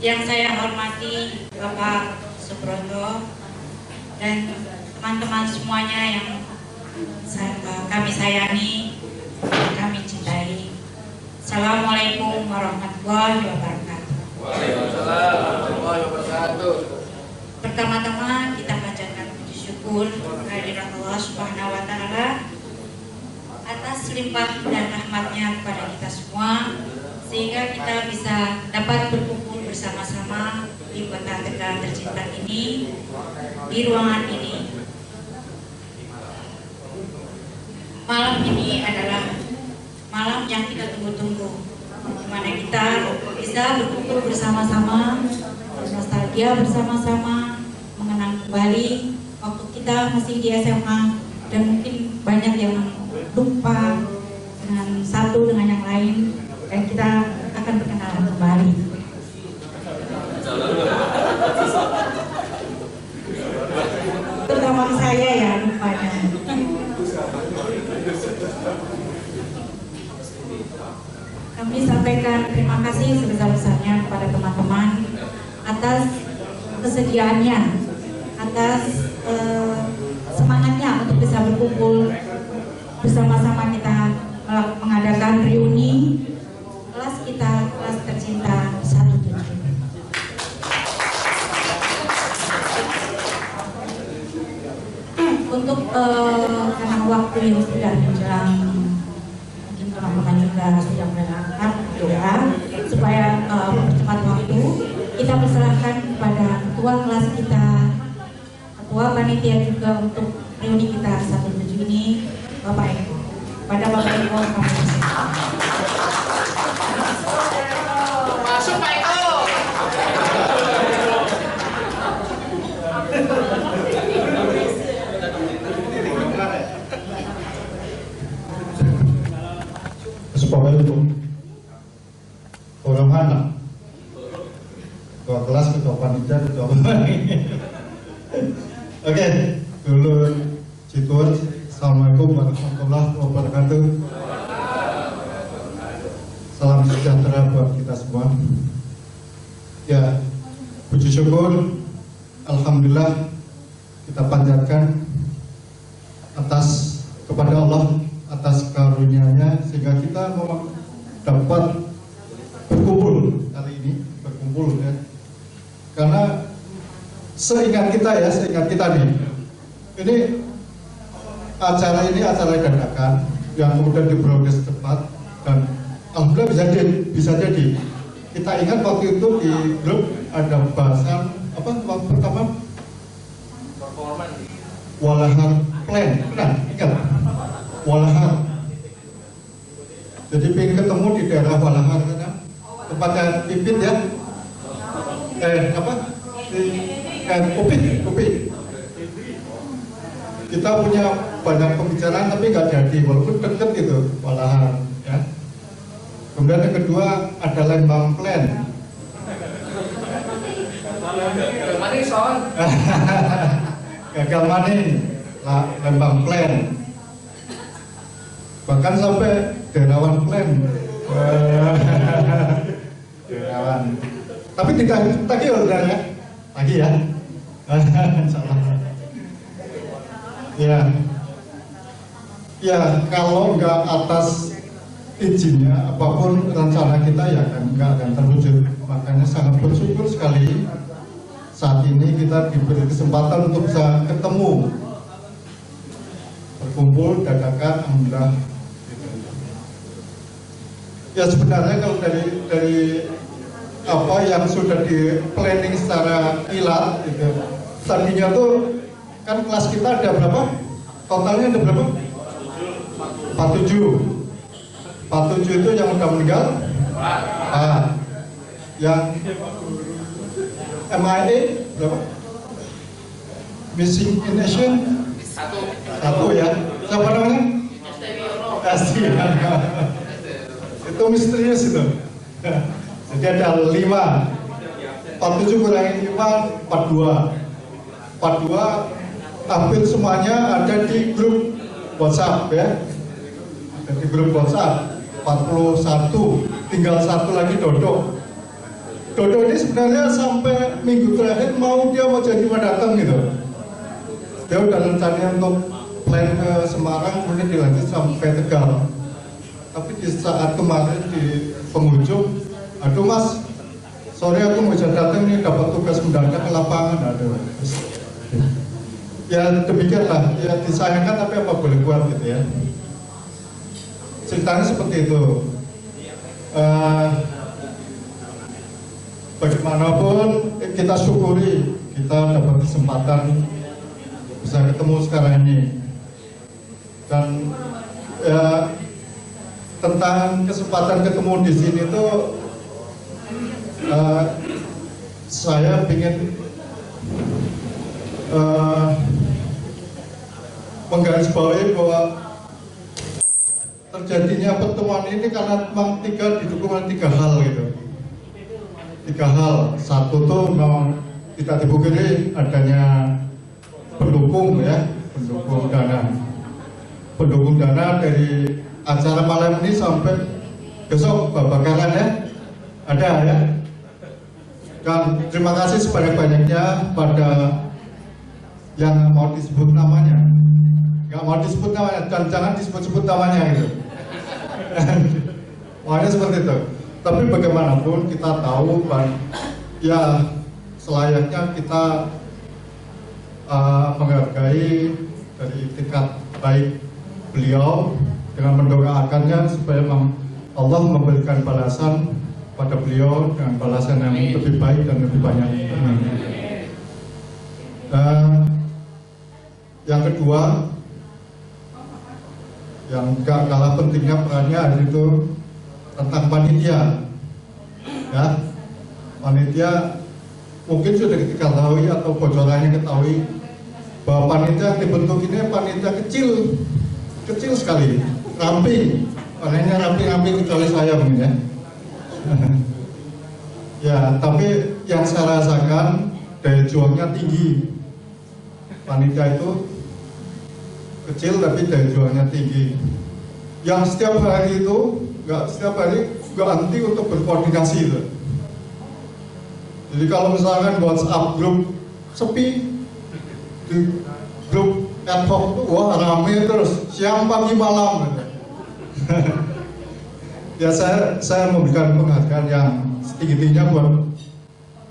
Yang saya hormati Bapak Subroto dan teman-teman semuanya yang kami sayangi, kami cintai. Assalamualaikum warahmatullahi wabarakatuh. Waalaikumsalam warahmatullahi wabarakatuh. Pertama-tama kita panjatkan puji syukur kehadirat Allah Subhanahu wa Ta'ala atas limpah dan rahmatnya kepada kita semua, sehingga kita bisa dapat berkumpul bersama-sama di kota Tegal tercinta ini, di ruangan ini. Malam ini adalah malam yang kita tunggu-tunggu, di mana kita bisa berkumpul bersama-sama, bernostalgia bersama-sama, mengenang kembali waktu kita masih di SMA, dan mungkin banyak yang lupa dengan satu dengan yang lain, dan kita akan berkenalan kembali. Terutama saya ya lupanya. Kami sampaikan terima kasih sebesar-besarnya kepada teman-teman atas kesediaannya, atas semangatnya untuk bisa berkumpul bersama-sama kita mengadakan reuni kelas kita, kelas tercinta 17. Untuk karena waktu yang sudah menjelang, mungkin teman-teman juga sudah melakukan doa supaya mempercepat waktu, kita persilahkan kepada ketua kelas kita, ketua panitia juga untuk reuni kita 17 ini, Bapak Eko. Pada Bapak Eko, kami persilahkan. Masuk Pak Eko. Assalamualaikum. Orang mana? Ketua kelas, ketua panitia, ketua Oke, dulu Citur. Assalamualaikum warahmatullahi wabarakatuh. Salam sejahtera buat kita semua. Ya, puji syukur, alhamdulillah kita panjatkan atas kepada Allah atas karunia-Nya sehingga kita dapat berkumpul kali ini, ya. Karena seingat kita nih, ini acara dadakan yang kemudian diprogres cepat, dan alhamdulillah bisa jadi kita ingat waktu itu di grup ada bahasan apa waktu pertama Walahar Plan, benar ingat Walahar. Jadi pengen ketemu di daerah Walahar kan, tempatnya Pipit ya, Upit. Kita punya banyak pembicaraan tapi nggak jadi, walaupun deket gitu Walahar ya. Kemudian yang kedua ada Lembang Plan. Gagal maning Lembang Plan. Bahkan sampai Derawan Plan. Derawan. Tapi tidak tagih ya. Tagih ya. Insyaallah. Ya kalau nggak atas izinnya apapun rencana kita ya kan nggak akan terwujud. Makanya sangat bersyukur sekali saat ini kita diberi kesempatan untuk bisa ketemu, berkumpul dadakan, alhamdulillah. Ya sebenarnya kalau dari apa yang sudah di planning secara kilat gitu, tadinya tuh kan kelas kita ada berapa? Totalnya ada berapa? 47 itu yang udah meninggal. Yang MIA berapa? Missing in action satu ya. Siapa namanya? Itu misterius itu. Jadi ada 5. 47 kurangi 5, 42. Hampir semuanya ada di grup WhatsApp ya. Ada di grup WhatsApp 41, tinggal 1 lagi Dodo. Dodo ini sebenarnya sampai minggu terakhir dia mau jadi pendatang gitu. Dia udah rencananya untuk plan ke Semarang, kemudian dilanjut sampai Tegal. Tapi di saat kemarin di penghujung, aduh mas, sorry aku mau datang nih, dapat tugas mendadak ke lapangan. Aduh. Ya demikianlah, ya disayangkan tapi apa boleh buat gitu ya. Ceritanya seperti itu. Bagaimanapun kita syukuri kita dapat kesempatan bisa ketemu sekarang ini. Dan ya, tentang kesempatan ketemu di sini tuh saya ingin menggarisbawahi bahwa terjadinya pertemuan ini karena memang didukung oleh tiga hal gitu. Tiga hal, satu tuh memang tidak dipungkiri adanya pendukung dana dari acara malam ini sampai besok bakaran ya ada ya. Dan terima kasih sebanyak-banyaknya pada yang mau disebut namanya, nggak mau disebut namanya dan jangan disebut-sebut namanya gitu. Makanya seperti itu. Tapi bagaimanapun kita tahu ya selayaknya kita menghargai dari tingkat baik beliau dengan mendoakannya supaya Allah memberikan balasan pada beliau dengan balasan yang lebih baik dan lebih banyak. Yang kedua, yang gak kalah pentingnya perannya hari itu tentang panitia, ya. Panitia mungkin sudah diketahui atau bocorannya ketahui bahwa panitia yang dibentuk ini panitia kecil sekali, ramping, orangnya ramping kecuali saya mungkin ya. Ya, tapi yang saya rasakan daya juangnya tinggi. Panitia itu kecil tapi daya juangnya tinggi. Yang setiap hari itu nggak henti untuk berkoordinasi itu. Jadi kalau misalkan WhatsApp grup sepi, di grup ad hoc itu wah rame terus siang pagi malam gitu. Ya saya memberikan penghargaan yang setinggi-tingginya buat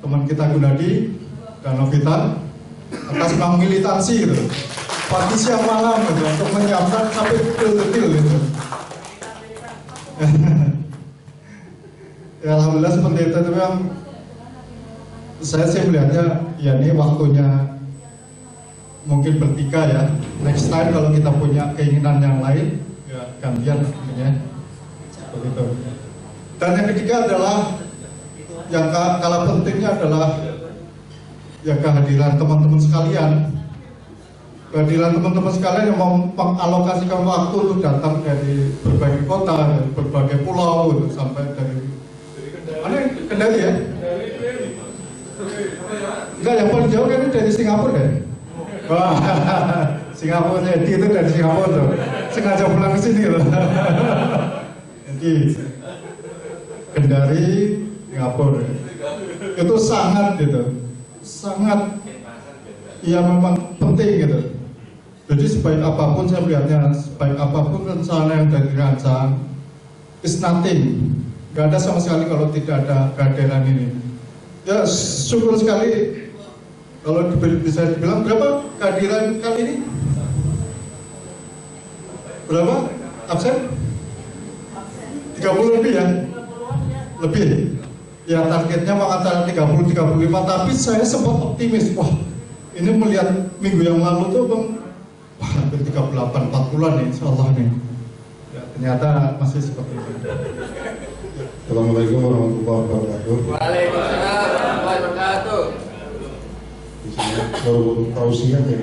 teman kita Gunadi dan Novita atas militansi gitu. Pagi siang malam gitu untuk menyiapkan sampai detail gitu. Ya alhamdulillah seperti itu, tapi yang saya sih melihatnya ya ini waktunya mungkin bertiga ya. Next time kalau kita punya keinginan yang lain ya gantian ya. Begitu. Dan yang ketiga adalah yang kalah pentingnya adalah ya kehadiran teman-teman sekalian. Kehadiran teman-teman sekalian yang mau mengalokasikan waktu untuk datang dari berbagai kota, dari berbagai pulau, gitu, sampai dari mana? Kendari ya? Enggak, yang paling jauh kan dari Singapura deh. Wah, Singapura Edi itu dari Singapura tuh, sengaja pulang ke sini loh. Jadi Kendari, Singapura itu sangat ya memang penting gitu. Jadi sebaik apapun saya melihatnya, sebaik apapun rencana yang sudah dirancang, is nothing. Gak ada sama sekali kalau tidak ada kehadiran ini. Ya syukur sekali kalau bisa dibilang berapa kehadiran kali ini? Berapa? Absen? 30 lebih ya? Lebih. Ya targetnya mau antara 30-35, tapi saya sempat optimis. Wah, ini melihat minggu yang lalu tuh bang, wah hampir 38-40an nih, insya Allah nih. Ya, ternyata masih seperti itu. Assalamualaikum warahmatullahi wabarakatuh. Waalaikumsalam warahmatullahi wabarakatuh. Di sini baru tausiah ya.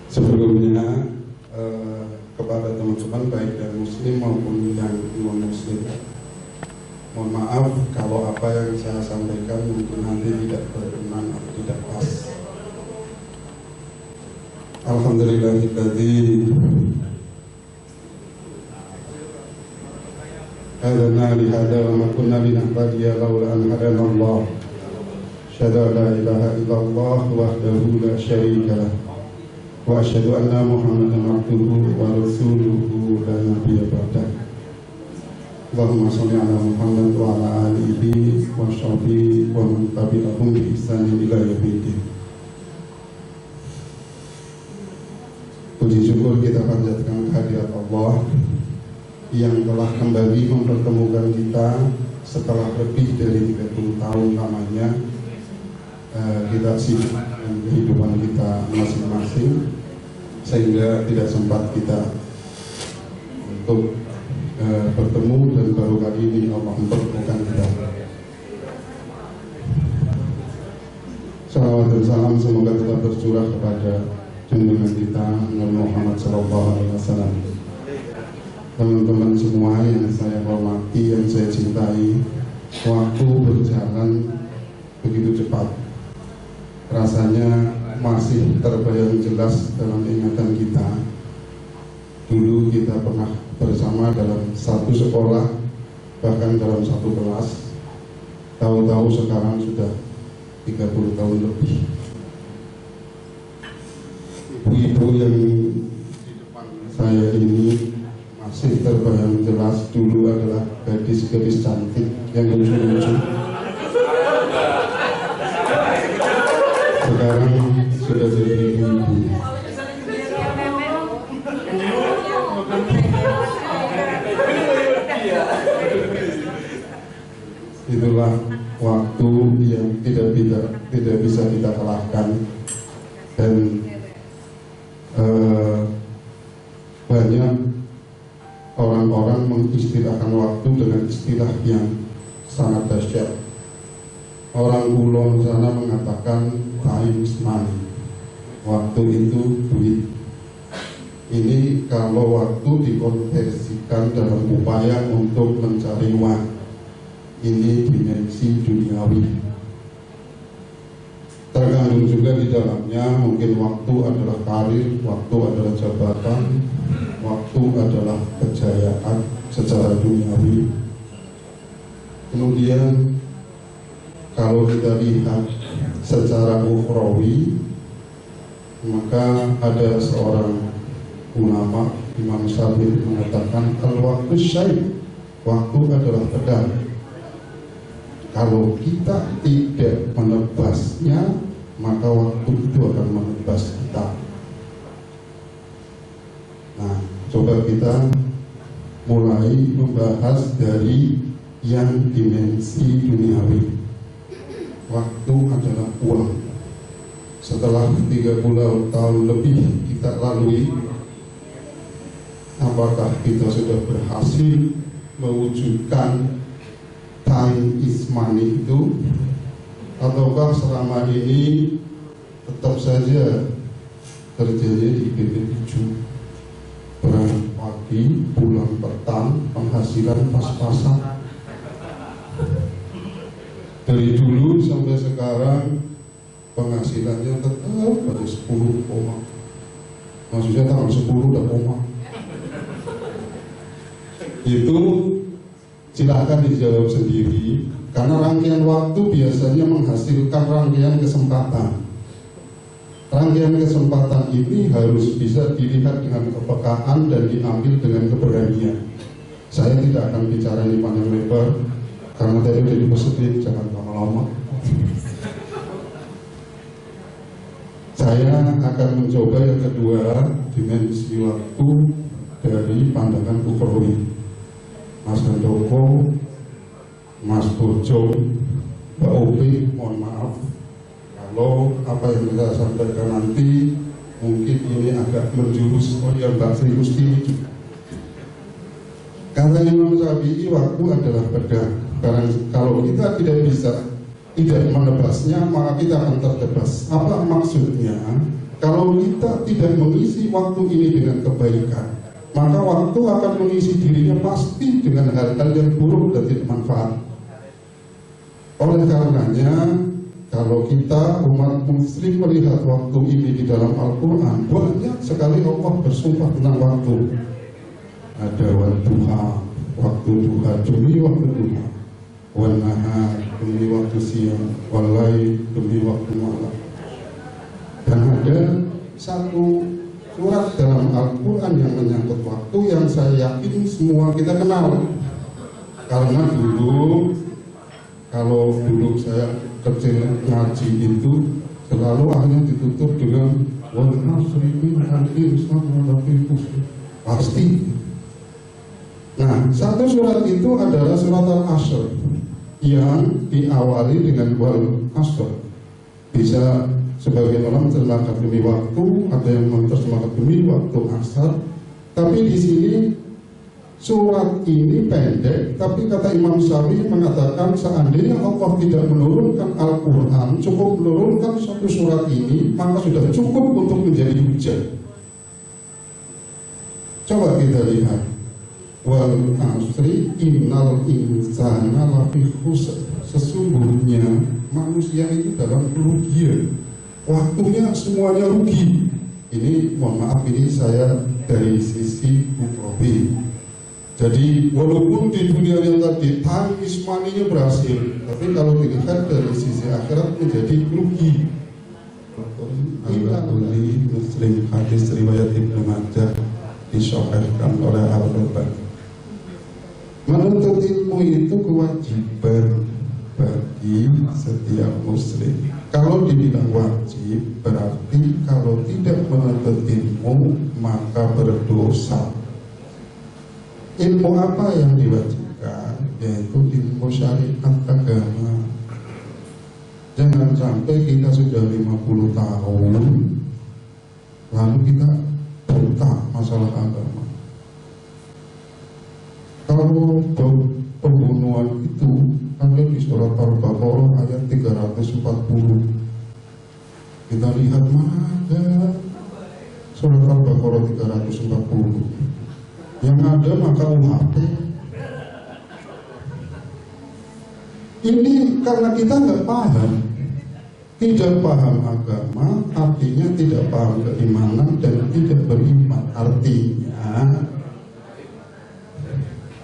Sebelumnya kepada teman-teman baik yang muslim maupun yang non muslim, mohon maaf kalau apa yang saya sampaikan mungkin nanti tidak berkenan atau tidak pas. Alhamdulillahilladzi هدنا لهذا وما كنا لنهتدي لولا أن هدانا الله أشهد أن لا إله إلا الله وحده لا شريك له وأشهد أن محمدا عبده ورسوله لا نبي بعده اللهم صل على محمد وعلى آله وصحبه ومن تبعهم بإحسان إلى يوم الدin. Puji syukur kita panjatkan kehadirat Allah yang telah kembali mempertemukan kita setelah lebih dari 30 tahun lamanya kita sibuk dengan kehidupan kita masing-masing sehingga tidak sempat kita untuk bertemu, dan baru kali ini Allah mempertemukan kita. Salawat dan salam semoga tetap tercurah kepada junjungan kita Nabi Muhammad SAW. Teman-teman semua yang saya hormati, yang saya cintai, waktu berjalan begitu cepat. Rasanya masih terbayang jelas dalam ingatan kita. Dulu kita pernah bersama dalam satu sekolah, bahkan dalam satu kelas. Tahu-tahu sekarang sudah 30 tahun lebih. Ibu-ibu yang di depan saya ini masih terbayang jelas dulu adalah gadis-gadis cantik yang lucu-lucu. Sekarang sudah jadi ibu-ibu. Itulah waktu yang tidak bisa kita kalahkan, dan banyak orang-orang mengistilahkan waktu dengan istilah yang sangat dahsyat. Orang kulo sana mengatakan time is money, waktu itu duit. Ini kalau waktu dikonversikan dalam upaya untuk mencari uang, ini dimensi duniawi. Terkandung juga di dalamnya mungkin waktu adalah karir, waktu adalah jabatan, waktu adalah kejayaan secara duniawi. Kemudian kalau kita lihat secara ukhrawi, maka ada seorang ulama, Imam Syafi'i, mengatakan al-waktu syai', waktu adalah pedang. Kalau kita tidak menebasnya, maka waktu itu akan menebas kita. Nah, coba kita mulai membahas dari yang dimensi duniawi. Waktu adalah uang. Setelah 30 tahun lebih kita lalui, apakah kita sudah berhasil mewujudkan time is money itu, ataukah selama ini tetap saja terjadi di BP7, berangkat pagi, pulang petang, penghasilan pas-pasan. Dari dulu sampai sekarang penghasilannya tetap pada 10 koma. Maksudnya tanggal 10 udah koma. Itu silakan dijawab sendiri, karena rangkaian waktu biasanya menghasilkan rangkaian kesempatan. Rangkaian kesempatan ini harus bisa dilihat dengan kepekaan dan diambil dengan keberanian. Saya tidak akan bicara ini panjang lebar, karena tadi udah dipesetin jangan lama-lama. Saya akan mencoba yang kedua, dimensi waktu dari pandangan ukhrawi. Mas Handoko, Mas Bojo, Mbak Opi, mohon maaf kalau apa yang saya sampaikan nanti mungkin ini agak menjurus Mbak Sri Musti. Kata Imam Syafi'i, waktu adalah pedang. Karena kalau kita tidak menebasnya, maka kita akan tertebas. Apa maksudnya? Kalau kita tidak mengisi waktu ini dengan kebaikan, maka waktu akan mengisi dirinya pasti dengan hal-hal yang buruk dan tidak manfaat. Oleh karenanya, kalau kita umat muslim melihat waktu ini di dalam Al-Quran, banyak sekali Allah bersumpah tentang waktu. Ada wadduha, waktu duha demi waktu duha, wan nahar demi waktu siang, wal lail demi waktu malam. Dan ada satu surat dalam Al-Quran yang menyangkut waktu yang saya yakin semua kita kenal. Karena dulu, kalau dulu saya kecil ngaji itu selalu akhirnya ditutup dengan wal asri innal insana lafi khusr. Pasti. Nah, satu surat itu adalah surat Al-Asr yang diawali dengan wal asr. Bisa sebagian orang terjemahkan demi waktu, ada yang menerjemahkan demi waktu asar. Tapi di sini surat ini pendek, tapi kata Imam Syafi'i mengatakan seandainya Allah tidak menurunkan Al-Quran, cukup menurunkan satu surat ini, maka sudah cukup untuk menjadi hujah. Coba kita lihat, wal asri innal insana lafi khusr. Sesungguhnya manusia itu dalam kerugian, waktunya semuanya rugi. Ini mohon maaf, ini saya dari sisi ukrobi. Jadi walaupun di dunia yang tadi time is money-nya berhasil, tapi kalau dilihat dari sisi akhirat menjadi rugi. Al-Bukhari, Muslim, hadis riwayat Ibnu Majah disahihkan oleh Al-Albani. Menuntut ilmu itu kewajiban bagi setiap muslim. Kalau dibilang wajib, berarti kalau tidak menuntut ilmu maka berdosa. Ilmu apa yang diwajibkan? Yaitu ilmu syariat agama. Jangan sampai kita sudah 50 tahun lalu kita buta masalah agama. Kalau pembunuhan itu ada di surat Al-Baqarah ayat 340. Kita lihat mana ada surat Al-Baqarah 340. Yang ada maka UHP. Ini karena kita nggak paham, tidak paham agama, artinya tidak paham keimanan dan tidak beriman. Artinya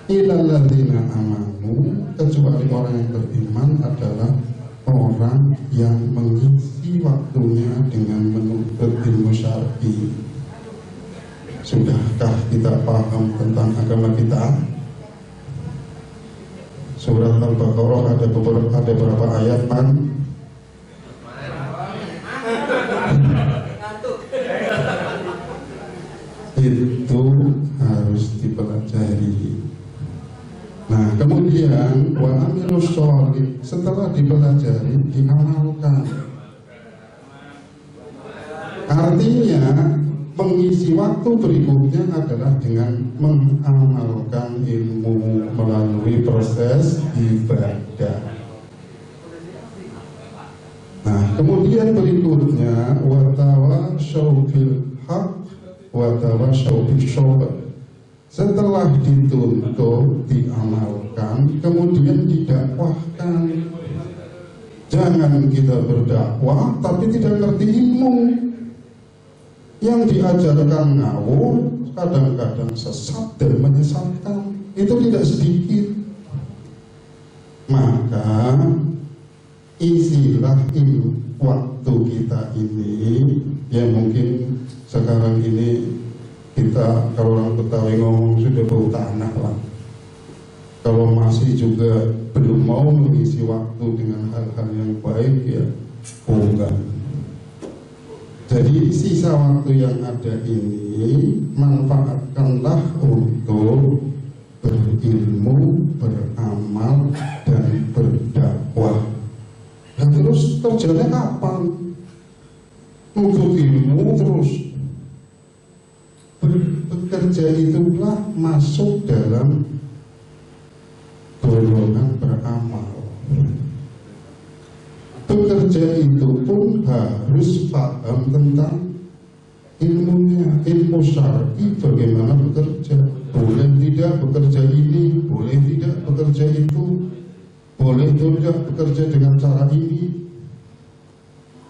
ilalladzina amanu, kecuali orang yang beriman adalah orang yang mengisi waktunya dengan menuntut ilmu syar'i. Sudahkah kita paham tentang agama kita? Surat Al-Baqarah ada beberapa ayat kan? Itu harus dipelajari. Nah, kemudian wa amilus sholih, setelah dipelajari diamalkan. Artinya mengisi waktu berikutnya adalah dengan mengamalkan ilmu melalui proses ibadah. Nah, kemudian berikutnya wa tawasyaw bil haqq wa tawasyaw bis sabr. Setelah dituntut, diamalkan, kemudian didakwahkan. Jangan kita berdakwah tapi tidak ngerti ilmu. Yang diajarkan ngawur, kadang-kadang sesat dan menyesatkan. Itu tidak sedikit. Maka isilah waktu kita ini, ya mungkin sekarang ini kita, kalau orang Betawi ngomong, sudah bau tanah lah. Kalau masih juga belum mau mengisi waktu dengan hal-hal yang baik, ya enggak. Jadi sisa waktu yang ada ini manfaatkanlah untuk berilmu, beramal, dan berdakwah. Dan terus kerjanya kapan? Untuk ilmu terus. Bekerja itulah masuk dalam golongan beramal. Bekerja itu pun harus paham tentang ilmunya, ilmu syar'i, bagaimana bekerja. Boleh tidak bekerja ini, boleh tidak bekerja itu, boleh tidak bekerja dengan cara ini.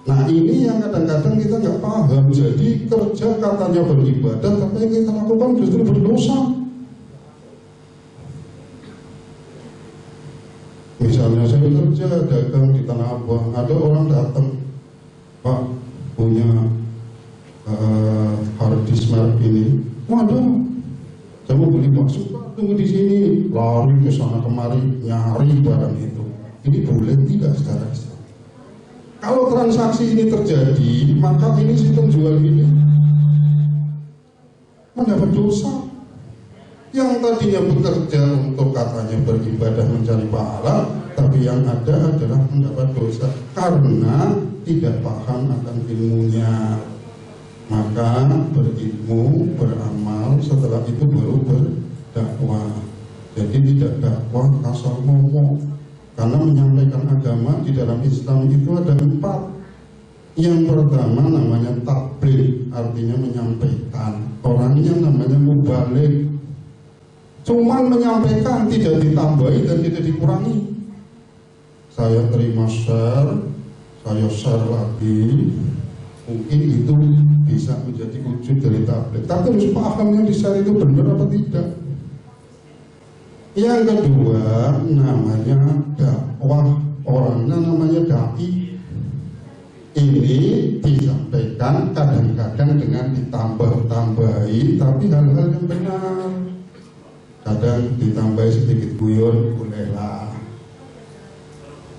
Nah, ini yang kadang-kadang kita nggak paham. Jadi kerja katanya beribadah, tapi yang kita lakukan justru berdosa. misalnya saya kerja dagang di Tanah Abang, ada orang datang, Pak punya hard disk merek ini, waduh, saya mau beli Pak, tunggu di sini, lari ke sana kemari nyari barang itu. Ini boleh tidak secara Islam? Kalau transaksi ini terjadi, maka ini si penjual ini mendapat dosa. Yang tadinya bekerja untuk katanya beribadah mencari pahala, tapi yang ada adalah mendapat dosa karena tidak paham akan ilmunya. Maka berilmu, beramal, setelah itu baru berdakwah. Jadi tidak dakwah kasar ngomong. Karena menyampaikan agama di dalam Islam itu ada 4. Yang pertama namanya tabligh, artinya menyampaikan. Orangnya namanya mubaligh. Cuman menyampaikan, tidak ditambahi dan tidak dikurangi. Saya terima share, saya share lagi. Mungkin itu bisa menjadi wujud dari tabligh. Tapi harus paham yang di-share itu benar apa tidak. Yang kedua namanya dakwah, orangnya namanya dai. Ini disampaikan kadang-kadang dengan ditambah-tambahi, tapi hal-hal yang benar. Kadang ditambahi sedikit guyon, bolehlah.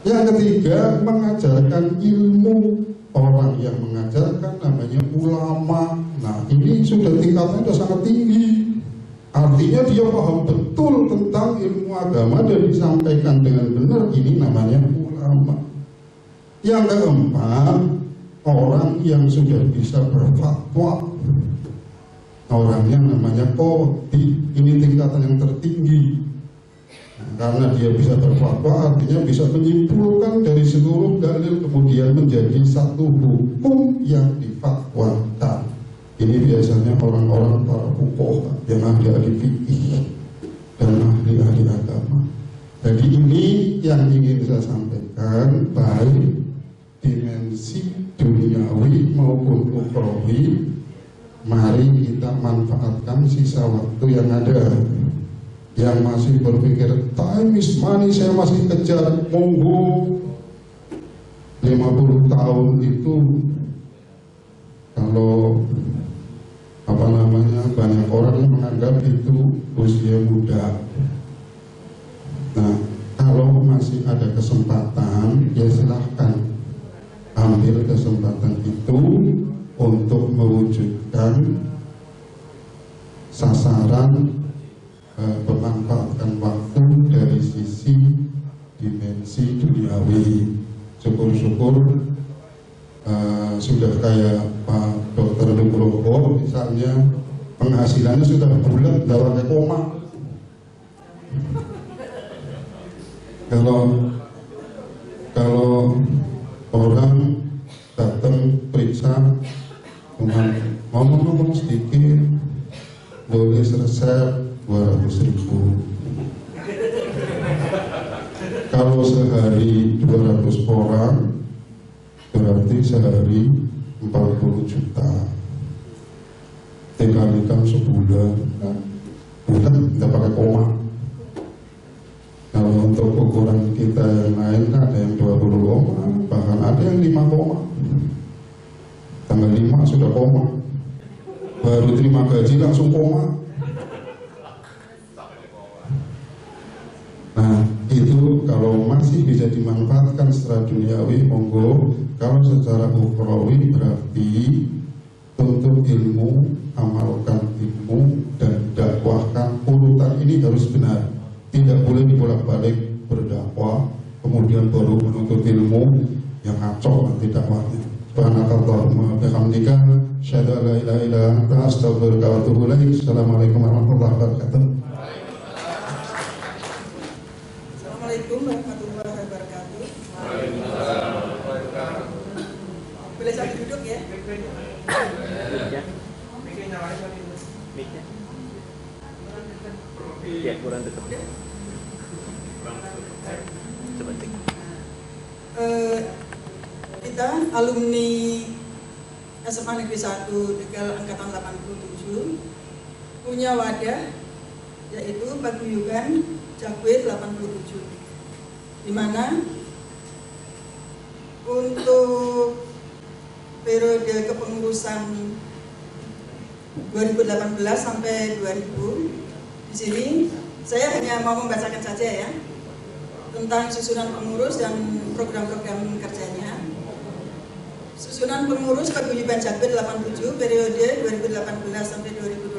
Yang ketiga mengajarkan ilmu. Orang yang mengajarkan namanya ulama. Nah ini sudah tingkatnya sudah sangat tinggi. Artinya dia paham betul tentang ilmu agama dan disampaikan dengan benar. Ini namanya ulama. Yang keempat, orang yang sudah bisa berfatwa. Orangnya namanya qadhi. Ini tingkatan yang tertinggi. Nah, karena dia bisa berfatwa, artinya bisa menyimpulkan dari seluruh dalil kemudian menjadi satu hukum yang difatwakan. Ini biasanya orang-orang para fuqaha yang ahli-ahli fikih dan ahli-ahli agama. Jadi ini yang ingin saya sampaikan, baik dimensi duniawi maupun ukhrawi. Mari kita manfaatkan sisa waktu yang ada. Yang masih berpikir time is money, saya masih kejar, monggo. 50 tahun itu kalau banyak orang yang menganggap itu usia muda. Nah, kalau masih ada kesempatan, ya silahkan ambil kesempatan itu untuk mewujudkan sasaran memanfaatkan waktu dari sisi dimensi duniawi. Syukur-syukur sudah kayak Pak Dr. Nugroho misalnya, penghasilannya sudah bulat, tidak pakai koma. Kalau orang datang periksa ngomong-ngomong sedikit, boleh resep 200.000. Kalau sehari 200 orang, berarti sehari 40 juta. Dikalikan sebulan, bulan tidak pakai koma. Kalau untuk ukuran kita yang lain ada yang 20 koma, bahkan ada yang 5 koma. Tanggal 5 sudah koma. Baru terima gaji langsung koma. Nah, itu kalau masih bisa dimanfaatkan secara duniawi, monggo. Kalau secara ukhrawi berarti tuntut ilmu, amalkan ilmu, dan dakwahkan. Urutan ini harus benar. Tidak boleh dibolak-balik berdakwah, kemudian baru menuntut ilmu yang ngaco nanti dakwahnya. Subhanakallahumma bihamdika, asyhadu an la ilaha illa anta, astaghfiruka wa atubu ilaik. Assalamualaikum warahmatullahi wabarakatuh. Assalamualaikum warahmatullahi wabarakatuh. Boleh saya duduk ya? Ya, kurang dekat. Kita alumni SMA Negeri 1 Tegal Angkatan 87 punya wadah, yaitu paguyuban Jakwir 87. di mana untuk periode kepengurusan 2018 sampai 2000, di sini saya hanya mau membacakan saja ya tentang susunan pengurus dan program-program kerjanya. Susunan pengurus Paguyuban Jakpir 87 periode 2018 sampai 2020.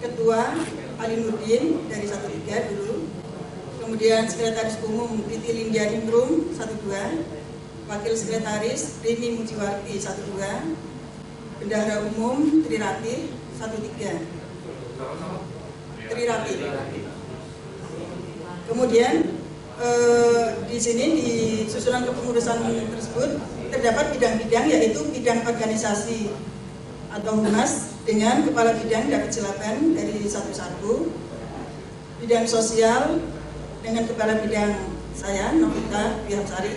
Ketua Ali Nurdin dari 13 dulu. Kemudian Sekretaris Umum Titi Lindya Ningrum 12. Wakil Sekretaris Rini Mujiwarti 12. Bendahara Umum Trirati 13. Trirati. Kemudian di sini di susunan kepengurusan tersebut terdapat bidang-bidang, yaitu bidang organisasi atau humas dengan kepala bidang David Silaban dari 11, bidang sosial dengan kepala bidang saya Novita Wihamsari,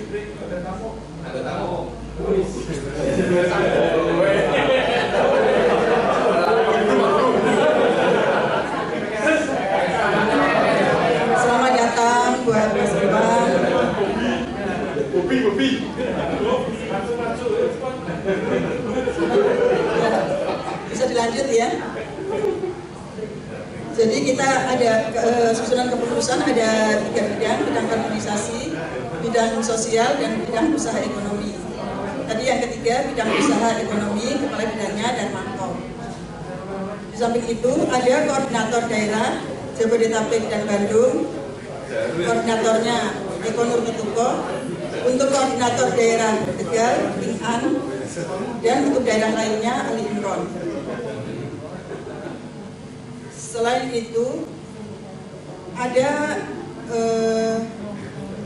selamat datang buat Mas Iwan. Bisa dilanjut ya. Jadi kita ada susunan kepengurusan ada 3 bidang, bidang organisasi, bidang sosial, dan bidang usaha ekonomi. Tadi yang ketiga bidang usaha ekonomi, kepala bidangnya Darmanto. Di samping itu ada koordinator daerah Jabodetabek dan Bandung, koordinatornya Eko Nur Ketuko. Untuk koordinator daerah Tegal, Ping An, dan untuk daerah lainnya Ali Imron. Selain itu ada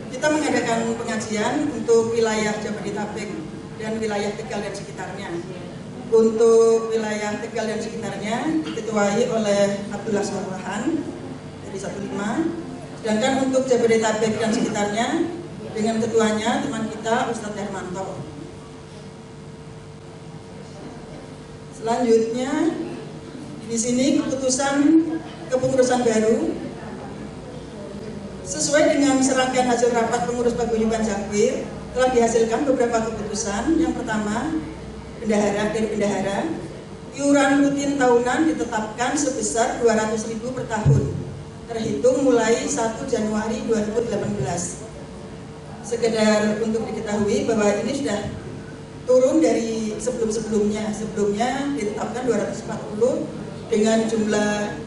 kita mengadakan pengajian untuk wilayah Jabodetabek dan wilayah Tegal dan sekitarnya. Untuk wilayah Tegal dan sekitarnya diketuai oleh Abdullah Sorwahan dari 15. Sedangkan untuk Jabodetabek dan sekitarnya dengan ketuanya teman kita Ustadz Darmanto. Selanjutnya di sini keputusan kepengurusan baru sesuai dengan serangkaian hasil rapat pengurus Paguyuban Jakpir telah dihasilkan beberapa keputusan. Yang pertama, dari bendahara, iuran rutin tahunan ditetapkan sebesar 200.000 per tahun terhitung mulai 1 Januari 2018. Sekedar untuk diketahui bahwa ini sudah turun dari sebelumnya ditetapkan 240 dengan jumlah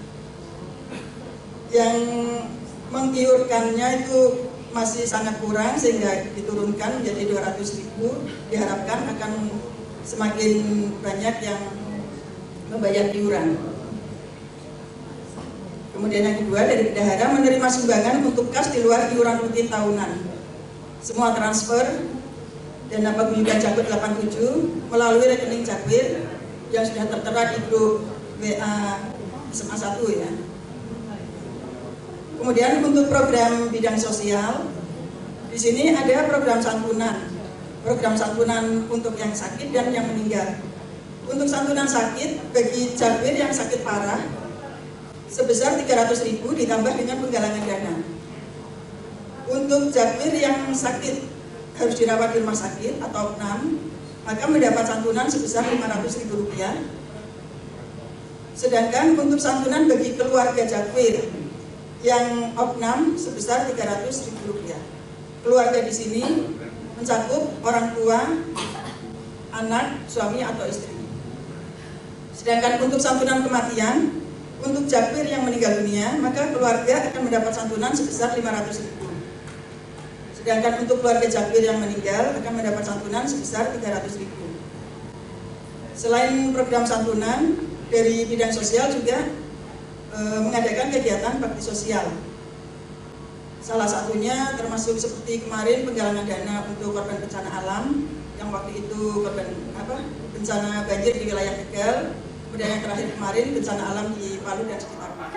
yang mengiurkannya itu masih sangat kurang sehingga diturunkan menjadi 200.000. Diharapkan akan semakin banyak yang membayar iuran. Kemudian yang kedua, dari bendahara menerima sumbangan untuk kas di luar iuran rutin tahunan. Semua transfer dana Paguyuban Jakpir 87 melalui rekening Jakpir yang sudah tertera di grup WA SMA 1 ya. Kemudian untuk program bidang sosial, di sini ada program santunan untuk yang sakit dan yang meninggal. Untuk santunan sakit bagi Jakpir yang sakit parah sebesar 300.000 ditambah dengan penggalangan dana. Untuk Jakpir yang sakit harus dirawat di rumah sakit atau opnam, maka mendapat santunan sebesar Rp500.000. Sedangkan untuk santunan bagi keluarga Jakpir yang opnam sebesar Rp300.000. Keluarga di sini mencakup orang tua, anak, suami atau istri. Sedangkan untuk santunan kematian, untuk Jakpir yang meninggal dunia, maka keluarga akan mendapat santunan sebesar Rp500.000. Sedangkan untuk keluarga Jakpir yang meninggal akan mendapat santunan sebesar Rp300.000. Selain program santunan, dari bidang sosial juga mengadakan kegiatan bakti sosial. Salah satunya termasuk seperti kemarin penggalangan dana untuk korban bencana alam, yang waktu itu korban bencana banjir di wilayah Tegal. Kemudian yang terakhir kemarin bencana alam di Palu dan sekitarnya.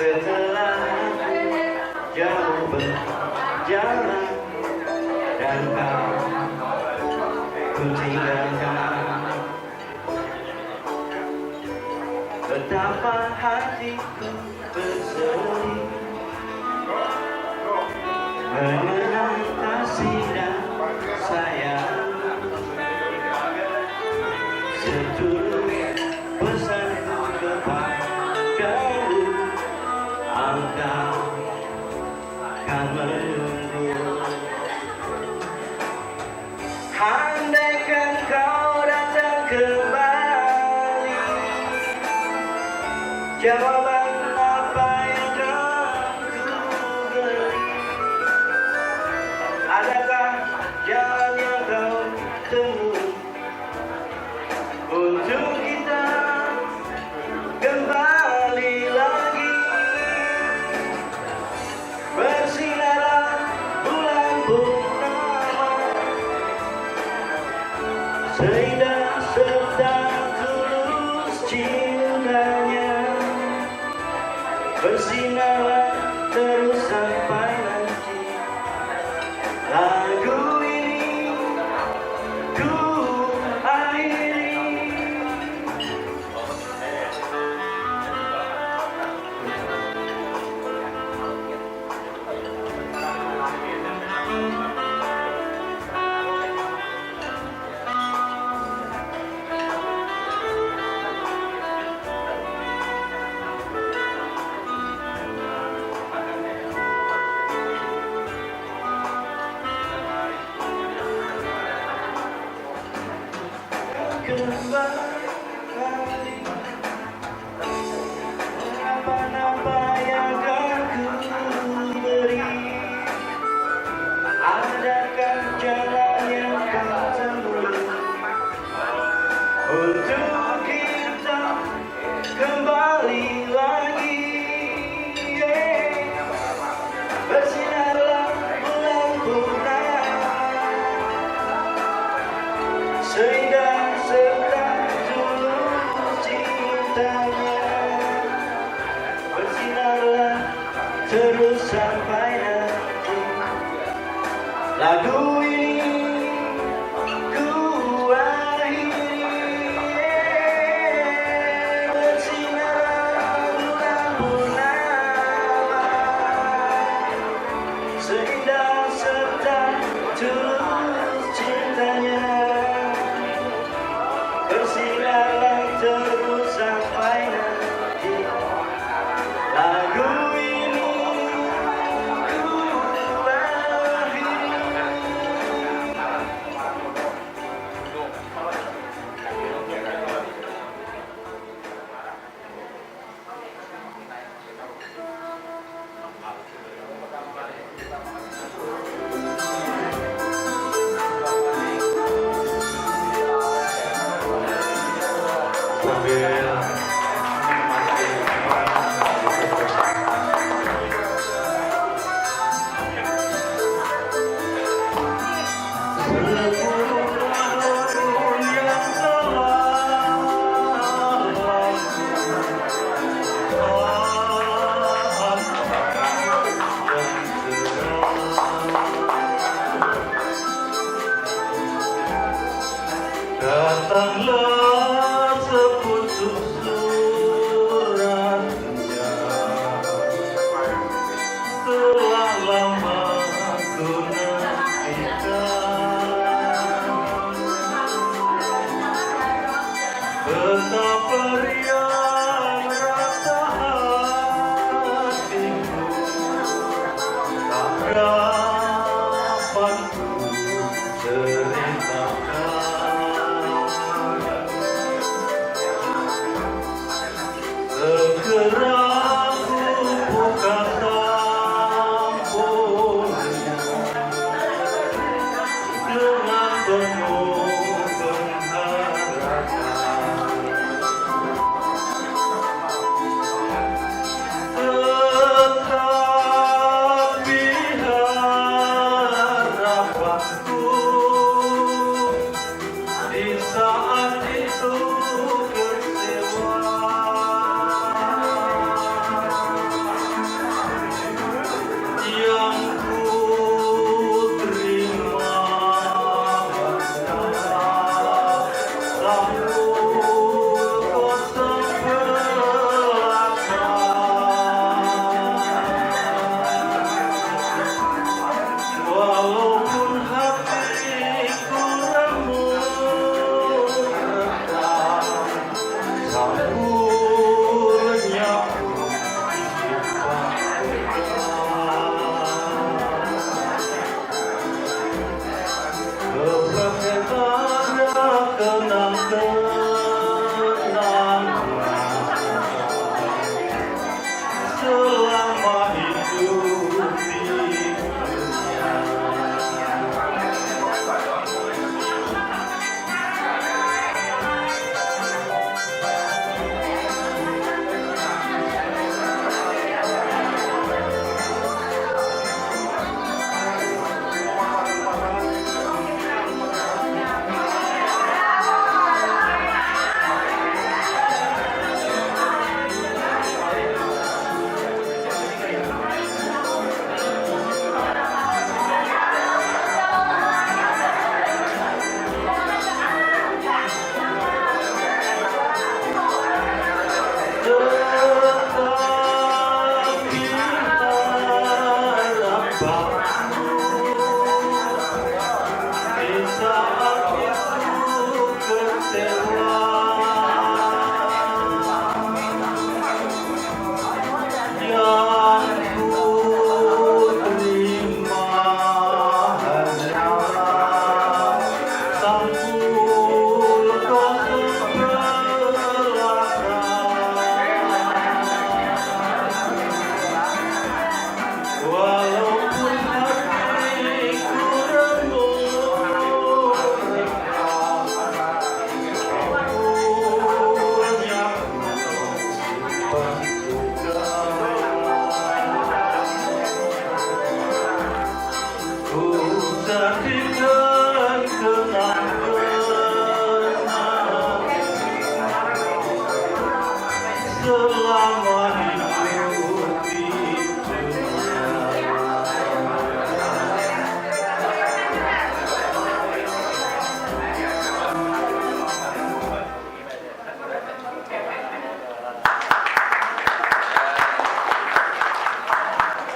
Setelah jauh berjalan dan kau ku tinggalkan, betapa hatiku bersedih mengenang kasih dan sayang. Setulus pesanku kepadamu, engkau kan menunggu. Andaikan kau datang kembali, jawaban apa yang akan ku beri? Adakah jalan yang kau temui untuk kita kembali lagi? Bersinarlah bulan purnama, seindah serta tulus cintanya. Bersinarlah terus sampai nanti lagu ini ku akhiri. terus sampai nanti. Lagu ini ku akhiri bersinar bulan purnama, seindah serta tulus cintanya. Bersinarlah terus sampai nanti. Lagu ini ku akhiri. Datanglah sepucuk suratnya, telah lama ku nantikan. Betapa riang rasa hatiku, tak dapat ku ceritakan. Segera ku buka sampulnya dengan penuh pengharapan. Tetapi harapanku di saat itu kecewa. Yang ku terima hanyalah sambut kosong belaka. Walaupun hatiku remuk redam, sambutnya pun simpan. Kepada kenang-kenangan selama hidup di dunia. Tetapi harapanku di saat itu kecewa. Yang ku terima hanyalah sampul kosong belaka. Walaupun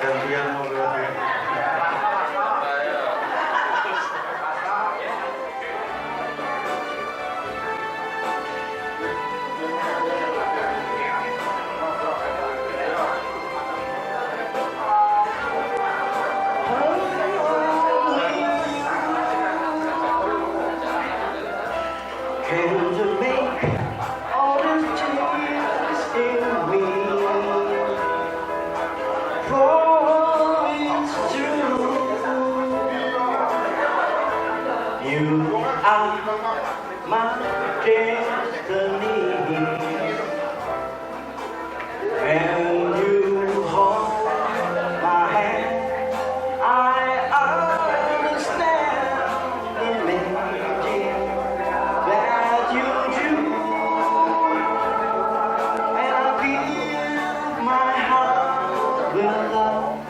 gantian mau berarti. Can you make all the changes in me? For it's true, you are my destiny. When you hold my hand, I understand the magic that you do, and I fill my heart with love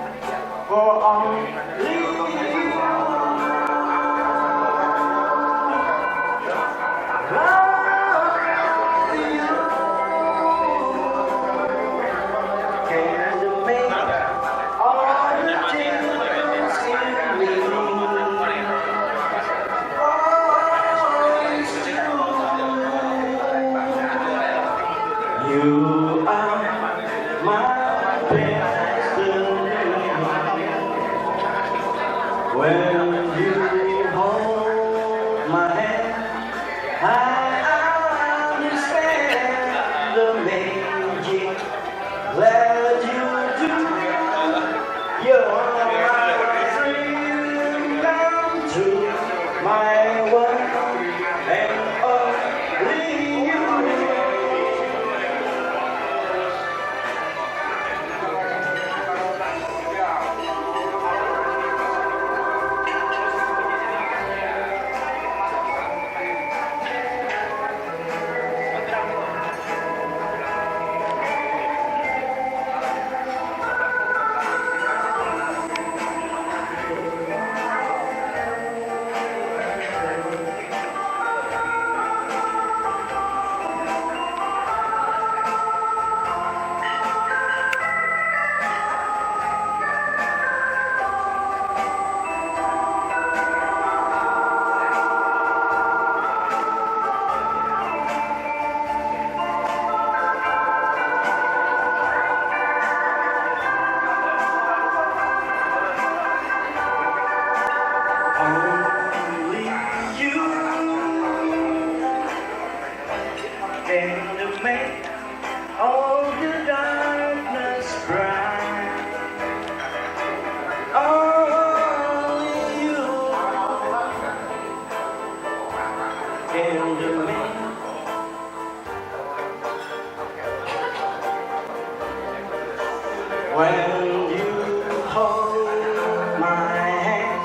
for only you. Love you. Can you make all the difference in me? You are my destiny. When you hold my hand, I understand the magic that you do. You're my dream come true, my one and only you. Only you can make all the darkness bright. Only you can make when you hold my hand.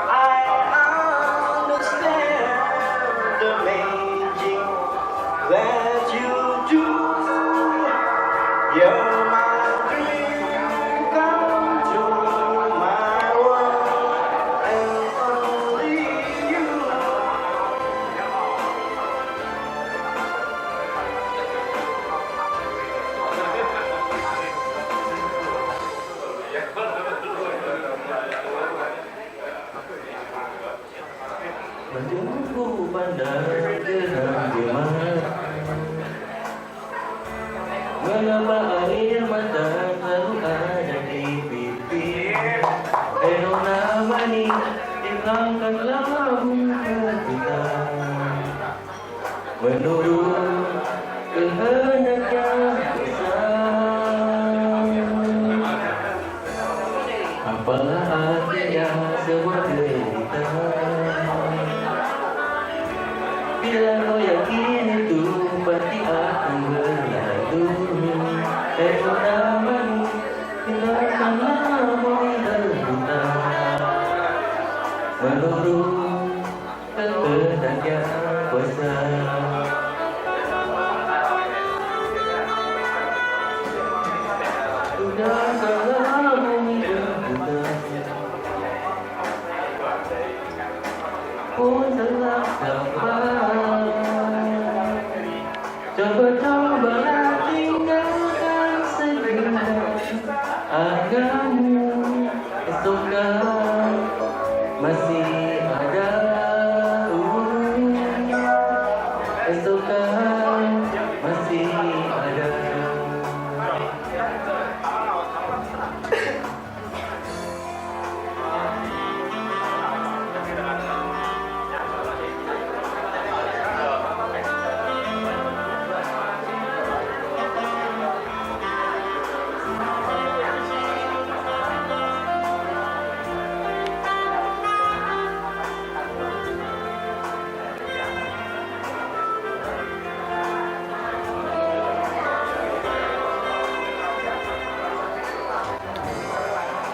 I understand the magic that you do. You're my dream come true, my one and only you. Menunggu pandang gerang gemas, mengapa air mata selalu ada di pipi? Erona mani hilangkanlah bunga kita, menurut kehendak yang besar. Apalah artinya sebuah derita bila kau yakin itu pasti akan berlalu. Namanya hilangkanlah bunga kita, menurut kehendak yang besar. Hilangkanlah bunga kita, pun telah dapat. Coba-cobalah tinggalkan sejenak agakmu.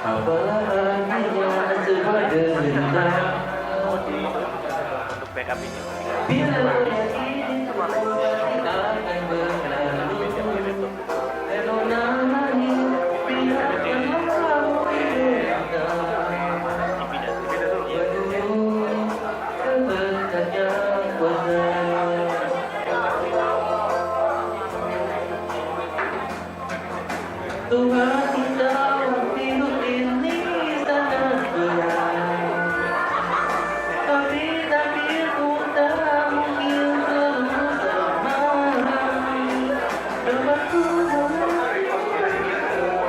Apalah artinya sebuah derita. Bila yakin kita akan berlalu, elok namanya biarkan kamu derita. Sebenarnya kuasa. Tuhan kita hidup ini sangat berat, tapi takdirku tak mungkin selalu sama. Terpaku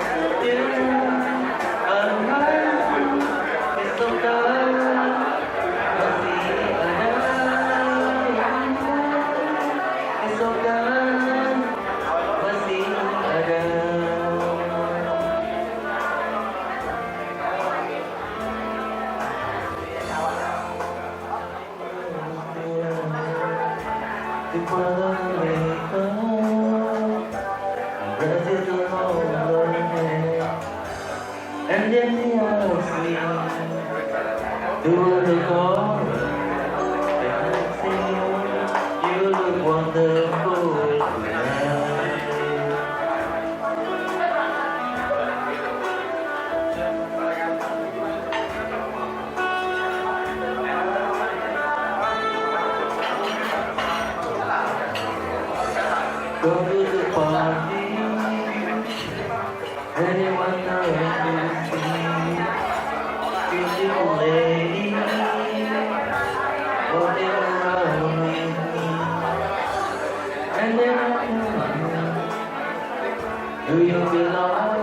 setia arahku, esok tak masih ada, esok tak masih ada. Kepada mereka berhasil terhormat, and then they ask me, do I look alright? And I say, you look wonderful tonight. Go to the party, anyone know you see, beautiful lady, walking around with me, and then I ask you, do you feel alright?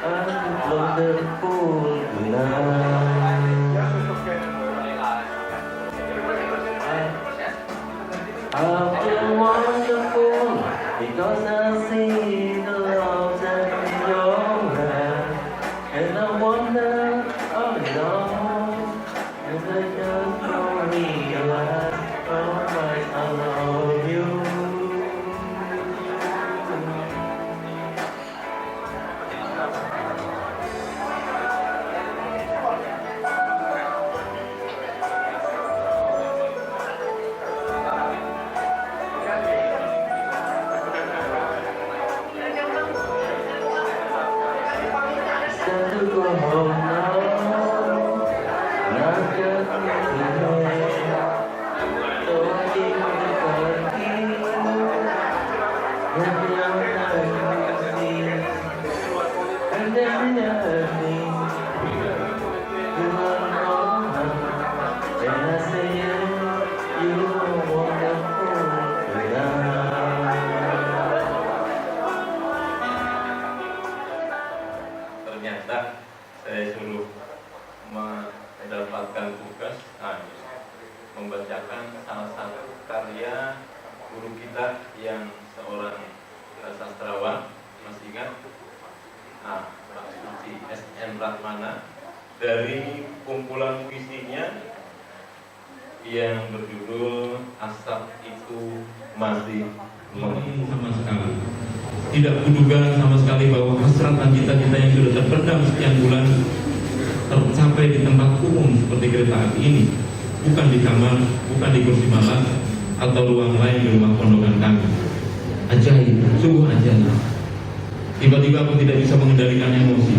I'm wonderful tonight. I feel wonderful because I see the love that's in your eyes, and I wonder all along, and I just don't realize how much I love you. Time to go home now, not just tonight. So I give the party, and the other see, and then the other thing. You are wrong, and I say you are wonderful tonight. Ternyata saya suruh mendapatkan tugas membacakan salah satu karya guru kita yang seorang sastrawan, masih ingat? Pak Suci S.M. Ratmana, dari kumpulan puisinya yang berjudul Asap Itu Masih Mengenai. Sama sekali tidak kuduga sama sekali bahwa hasratan kita-kita yang sudah terpendam sekian bulan tercapai di tempat umum seperti kereta api ini, bukan di kamar, bukan di kursi malam atau ruang lain di rumah pondokan kami. Ajaib, sungguh ajaib. Tiba-tiba aku tidak bisa mengendalikan emosi.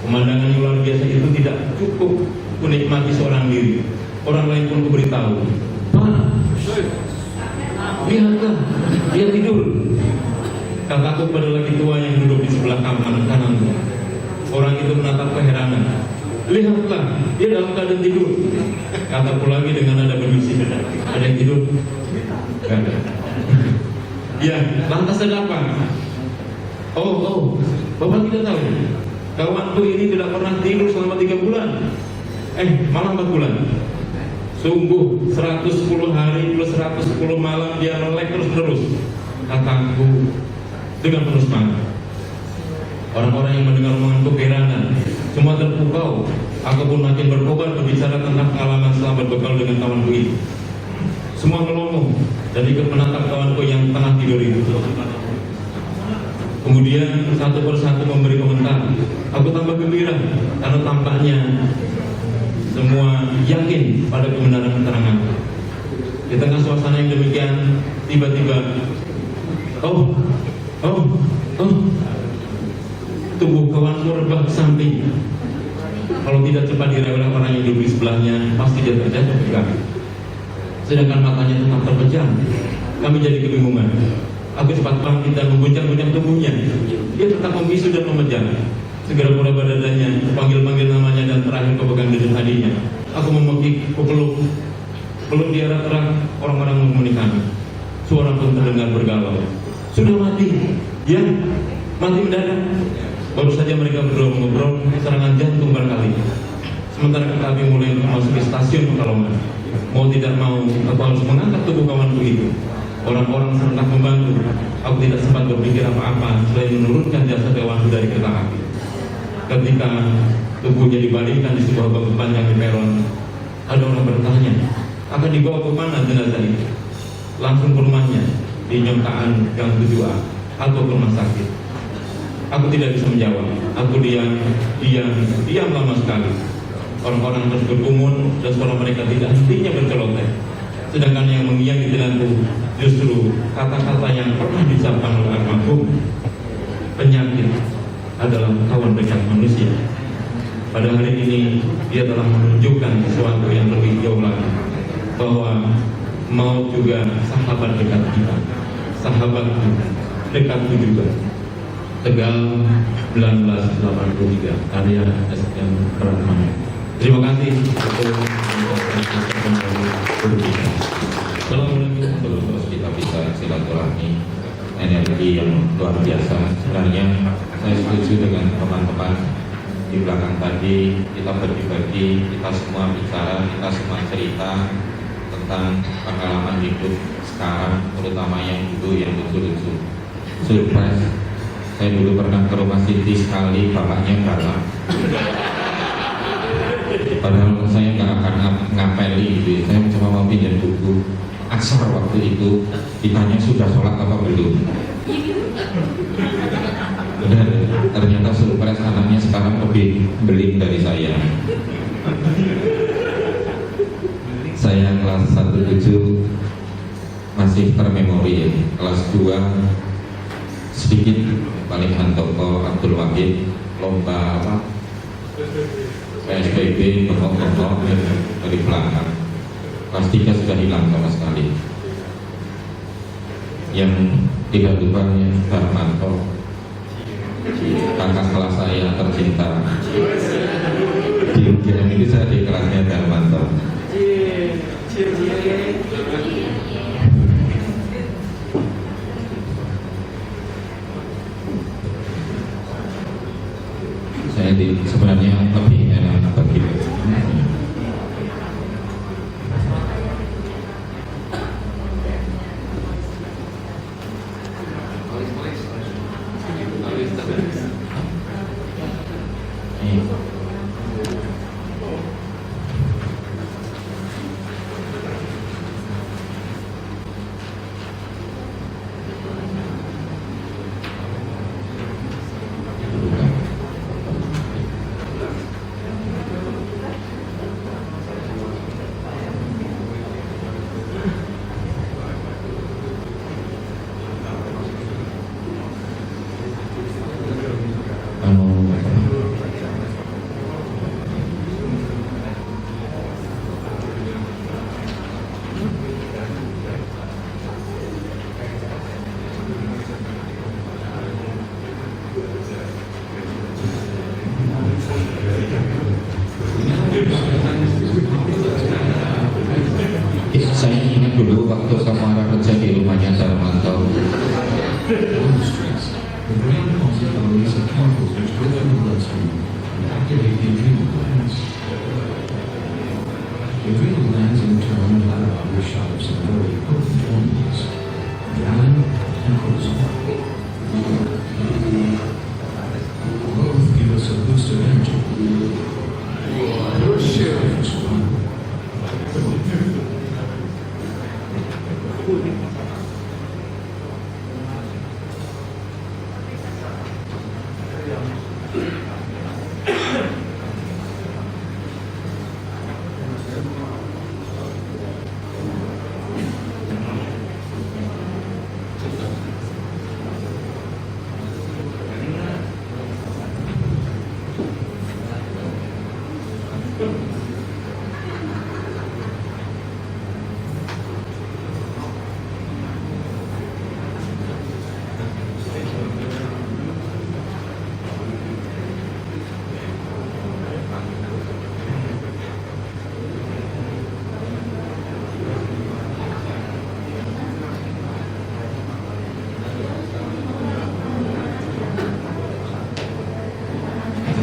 Pemandangan yang luar biasa itu tidak cukup kunikmati seorang diri. Orang lain pun kuberitahu, Pak, lihatlah, dia tidur. Kataku pada laki tua yang duduk di sebelah kanan. Orang itu menatap keheranan. Lihatlah, dia dalam keadaan tidur. Kataku lagi dengan nada berbisik, ada yang tidur? Gak ada. Ya, lantas ada apa? Oh, Bapak tidak tahu. Kawanku ini tidak pernah tidur selama 3 bulan. Malah 4 bulan. Sungguh 110 hari plus 110 malam dia melek terus-terus. Kataku dengan penuh semangat. Orang-orang yang mendengar omonganku keheranan, semua terpukau. Aku pun makin berkobar berbicara tentang pengalaman selama berbekal dengan kawanku ini. Semua melongo dan ikut menatap kawanku yang tengah tidur itu. Kemudian satu persatu memberi komentar. Aku tambah gembira karena tampaknya semua yakin pada kebenaran keterangan. Di tengah suasana yang demikian, tiba-tiba, oh, tubuh kawanku rebah ke samping. Kalau tidak cepat direm oleh orang yang duduk di sebelahnya, pasti dia terjatuh juga. Sedangkan matanya tetap terpejam. Kami jadi kebingungan. Aku cepat bangkit dan mengguncang-guncang tubuhnya. Dia tetap membisu dan memejam. Segera pula dadanya, panggil-panggil namanya dan terakhir kepegang dada hadinya. Aku memekik, peluk di erat-erat. Orang-orang menghuni kami. Suara pun terdengar bergalau. Sudah mati, ya, mati mendadak. Baru saja mereka berdua mengobrol serangan jantung barangkali. Sementara kami mulai memasuki stasiun Pekalongan. Mau tidak mau, aku harus mengangkat tubuh kawanku itu. Orang-orang serentak membantu. Aku tidak sempat berpikir apa-apa selain menurunkan jasad kawanku dari kereta api. Ketika tubuhnya dibalikkan di sebuah bangku panjang di peron, ada orang bertanya, akan dibawa ke mana jenazah itu? Langsung ke rumahnya di Nyongkaan Gang 7A atau ke rumah sakit. Aku tidak bisa menjawab. Aku diam lama sekali. Orang-orang terus berkerumun dan suara mereka tidak hentinya berceloteh. Sedangkan yang mengiang di telanku justru kata-kata yang pernah diucapkan oleh almarhum, penyakit adalah kawan dekat manusia. Pada hari ini dia telah menunjukkan sesuatu yang lebih jauh lagi, bahwa maut juga sahabat dekat kita. Sahabatku dekatku juga. Tegal 1983, karya S.M. Pratmana. Terima kasih untuk terus kita bisa silaturahmi, energi yang luar biasa. Sebenarnya saya setuju dengan teman-teman di belakang tadi. Kita berbagi, kita semua bicara, kita semua cerita tentang pengalaman hidup sekarang, terutama yang dulu yang lucu-lucu. Surprise. Saya dulu pernah ke rumah Siti sekali, bapaknya galak. Padahal saya nggak akan ngapeli gitu. Saya cuma mau pinjam buku asar waktu itu. Ditanya sudah sholat apa belum. Benar, ternyata surprise anaknya sekarang lebih beling dari saya. Saya kelas 1-7 masih termemori ya. Kelas 2 sedikit paling Handoko Abdul Wahid lomba apa PSBB bengok-bengok dari belakang. Kelas 3 sudah hilang sama sekali. Yang tidak lupa Darmanto, kakak kelas saya tercinta. Di UGM ini saya di kelasnya Darmanto. Saya sebenarnya lebih enak bagi saya ingat dulu waktu Samara kerja di rumahnya Darmanto.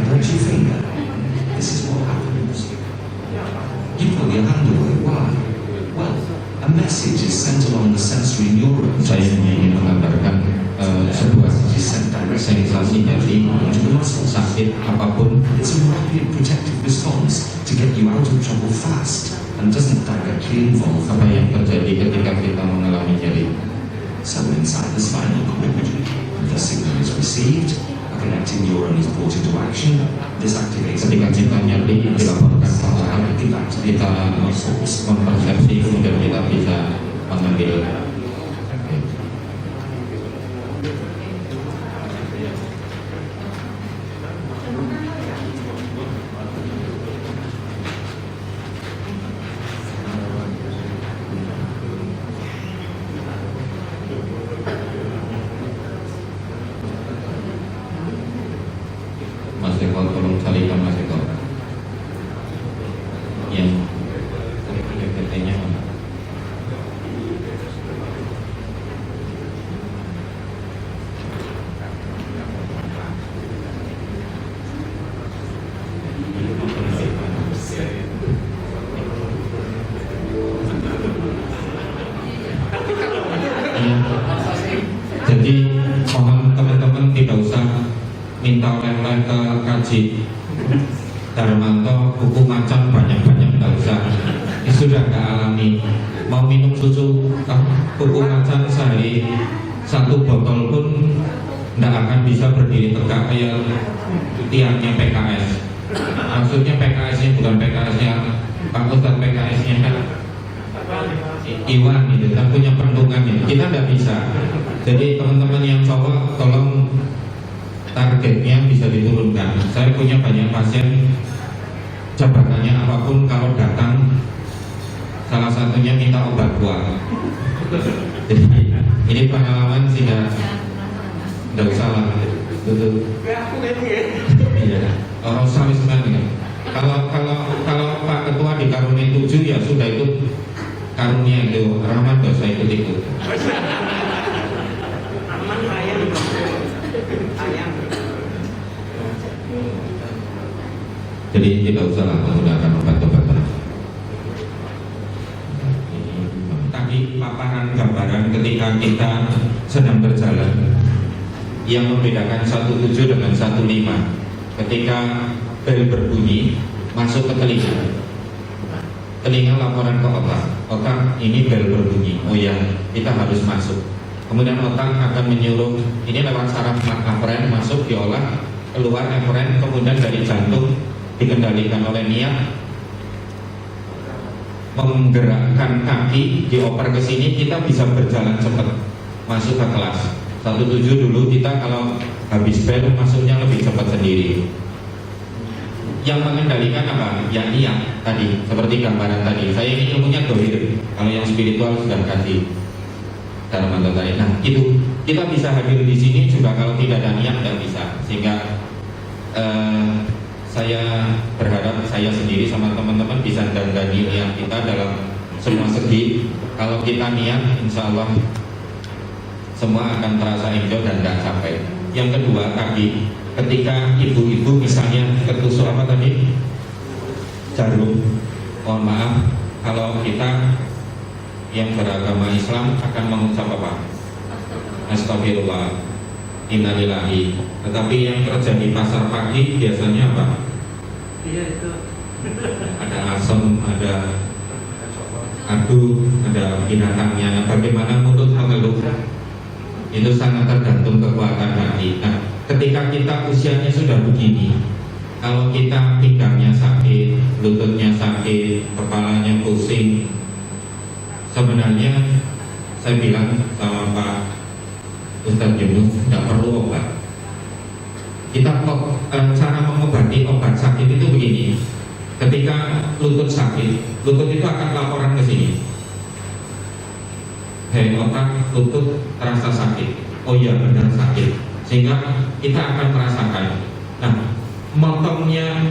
Don't you think this is what happens? You pull your hand away. Why? Well, a message is sent along the sensory neurons. Saya ingin menggambarkan sebuah sensasi nyeri to the muscles. sakit apapun. It's a rapid protective response to get you out of trouble fast and doesn't directly involve Apa yang terjadi ketika kita mengalami nyeri? So inside the spinal cord, the signal is received, a connecting neuron is brought into action, this activates Ketika kita nyeri dilaporkan ke otak, kita mempersepsi, kemudian kita bisa mengambil. Mas Eko, tolong carikan Mas Eko yang PT-nya mana? Jadi mohon teman-teman tidak usah minta oleh-oleh ke kaji Darmanto, buku macan banyak-banyak tidak usah. Ini sudah nggak alami. Mau minum susu buku macan sehari 1 botol pun tidak akan bisa berdiri tegak kayak tiangnya PKS. Maksudnya PKS-nya bukan PKS-nya Pak Ustadz, PKS-nya kan Iwan gitu, kan punya pendungannya. Kita tidak bisa. Jadi teman-teman yang cowok tolong targetnya bisa diturunkan. Saya punya banyak pasien, jabatannya apapun, kalau datang salah satunya minta obat kuat. Jadi ini pengalaman sehingga tidak usah lah. Iya. Orang salis kan. Kalau Pak Ketua dikaruniai 7 ya sudah, itu karunia itu, rahmat gak usah ikut-ikut. Jadi tidak usahlah menggunakan obat-obatan. Tadi paparan gambaran ketika kita sedang berjalan, yang membedakan 17 dengan 15. Ketika bel berbunyi masuk ke telinga laporan ke otak ini bel berbunyi, oh ya kita harus masuk. Kemudian otak akan menyuruh, ini lewat saraf aferen masuk, diolah, keluar aferen, kemudian dari jantung dikendalikan oleh niat menggerakkan kaki, dioper ke sini, kita bisa berjalan cepat masuk ke kelas. 17 dulu kita kalau habis bel masuknya lebih cepat sendiri. Yang mengendalikan apa? Ya niat tadi, seperti gambaran tadi. Saya ini ilmunya dohir, kalau yang spiritual sudah kasih dalam tadi. Nah itu kita bisa hadir di sini juga kalau tidak ada niat tidak bisa. Sehingga saya berharap saya sendiri sama teman-teman bisa dandani niat kita dalam semua segi. Kalau kita niat, insya Allah semua akan terasa enjoy dan tidak capek. Yang kedua tadi, ketika ibu-ibu misalnya ketusuk apa tadi, jarum, mohon maaf kalau kita yang beragama Islam akan mengucap apa? Astagfirullah, innalillahi. Tetapi yang kerja di pasar pagi biasanya apa? Iya itu. Ada asam, ada adu, ada binatangnya. Bagaimana mulut mengeluh? Itu sangat tergantung kekuatan hati. Nah, ketika kita usianya sudah begini, kalau kita pinggangnya sakit, lututnya sakit, kepalanya pusing, sebenarnya saya bilang sama Pak Ustadz Yunus, tidak perlu obat. Kita cara mengobati obat sakit itu begini. Ketika lutut sakit, lutut itu akan laporan ke sini. Hei otak, lutut terasa sakit. Oh iya benar sakit. Sehingga kita akan merasakan. Nah, motongnya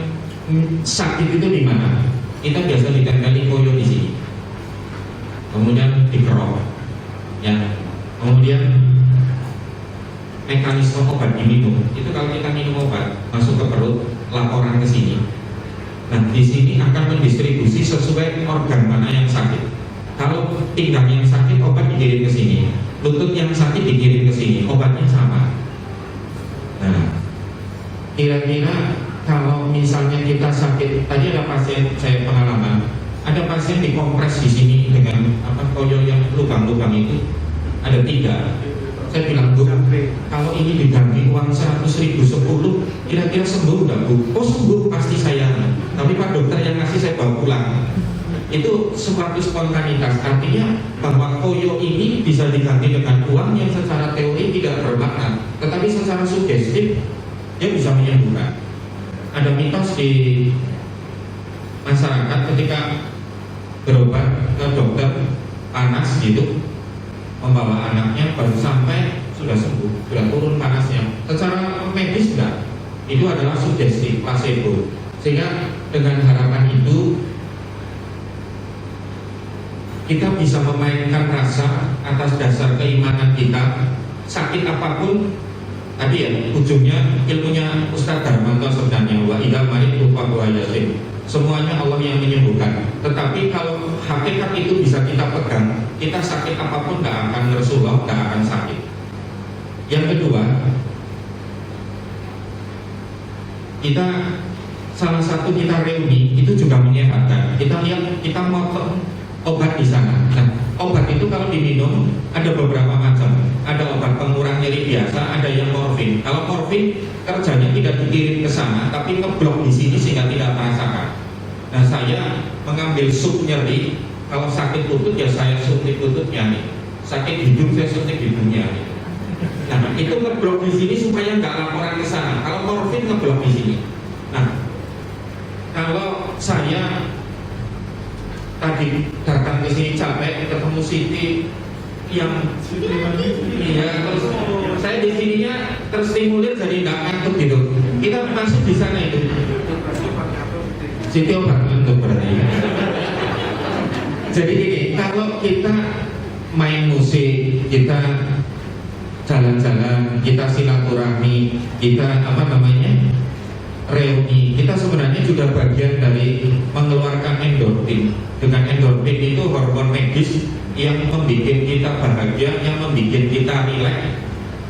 sakit itu di mana? Kita biasa ditempeli koyo di sini. Kemudian dikerok. Ya. Kemudian mekanisme obat diminum itu kalau kita minum obat masuk ke perut, laporan ke sini. Nah, di sini akan mendistribusi sesuai organ mana yang sakit. Kalau pinggang yang sakit, obat dikirim ke sini. Lutut yang sakit dikirim ke sini, obatnya sama. Nah, kira-kira kalau misalnya kita sakit, tadi ada pasien saya pengalaman, ada pasien dikompres di sini dengan koyo yang lubang-lubang itu ada 3. Saya bilang, Bu, kalau ini diganti uang 100.000 10, kira-kira sembuh nggak, Bu? Oh sembuh, pasti saya. Tapi Pak dokter yang ngasih saya bawa pulang. Itu suatu spontanitas, artinya bahwa koyo ini bisa diganti dengan uang yang secara teori tidak bermakna, tetapi secara sugestif dia bisa menyembuhkan. Ada mitos di masyarakat ketika berobat ke dokter panas gitu, membawa anaknya baru sampai sudah sembuh, sudah turun panasnya. Secara medis enggak, itu adalah sugesti, placebo. Sehingga dengan harapan itu kita bisa memainkan rasa atas dasar keimanan kita. Sakit apapun, tadi ya ujungnya ilmunya Ustadz Darmanto sebenarnya, wa idza maritu fa huwa yashfi. Semuanya Allah yang menyembuhkan. Tetapi kalau hakikat itu bisa kita pegang, kita sakit apapun gak akan Rasulullah, gak akan sakit. Yang kedua, kita salah satu kita reuni itu juga menyehatkan. Kita lihat, kita motong obat di sana. Nah, obat itu kalau diminum ada beberapa macam. Ada obat pengurang nyeri biasa, ada yang morfin. Kalau morfin kerjanya tidak dikirim ke sana, tapi ngeblok di sini sehingga tidak merasakan. Nah, saya mengambil sup nyeri. Kalau sakit lutut ya saya suntik lututnya nih. Sakit hidung saya suntik hidungnya nih. Nah, itu ngeblok di sini supaya nggak laporan ke sana. Kalau morfin ngeblok di sini. Nah, kalau saya tadi datang ke sini capek ketemu Siti yang terus saya di sininya terstimulir jadi nggak ngantuk gitu. Kita masuk di sana itu. Siti obat ngantuk berarti. Jadi ini kalau kita main musik, kita jalan-jalan, kita silaturahmi, kita reuni, kita sebenarnya juga bagian dari mengeluarkan endorfin. Dengan endorfin itu hormon medis yang membuat kita bahagia, yang membuat kita rileks.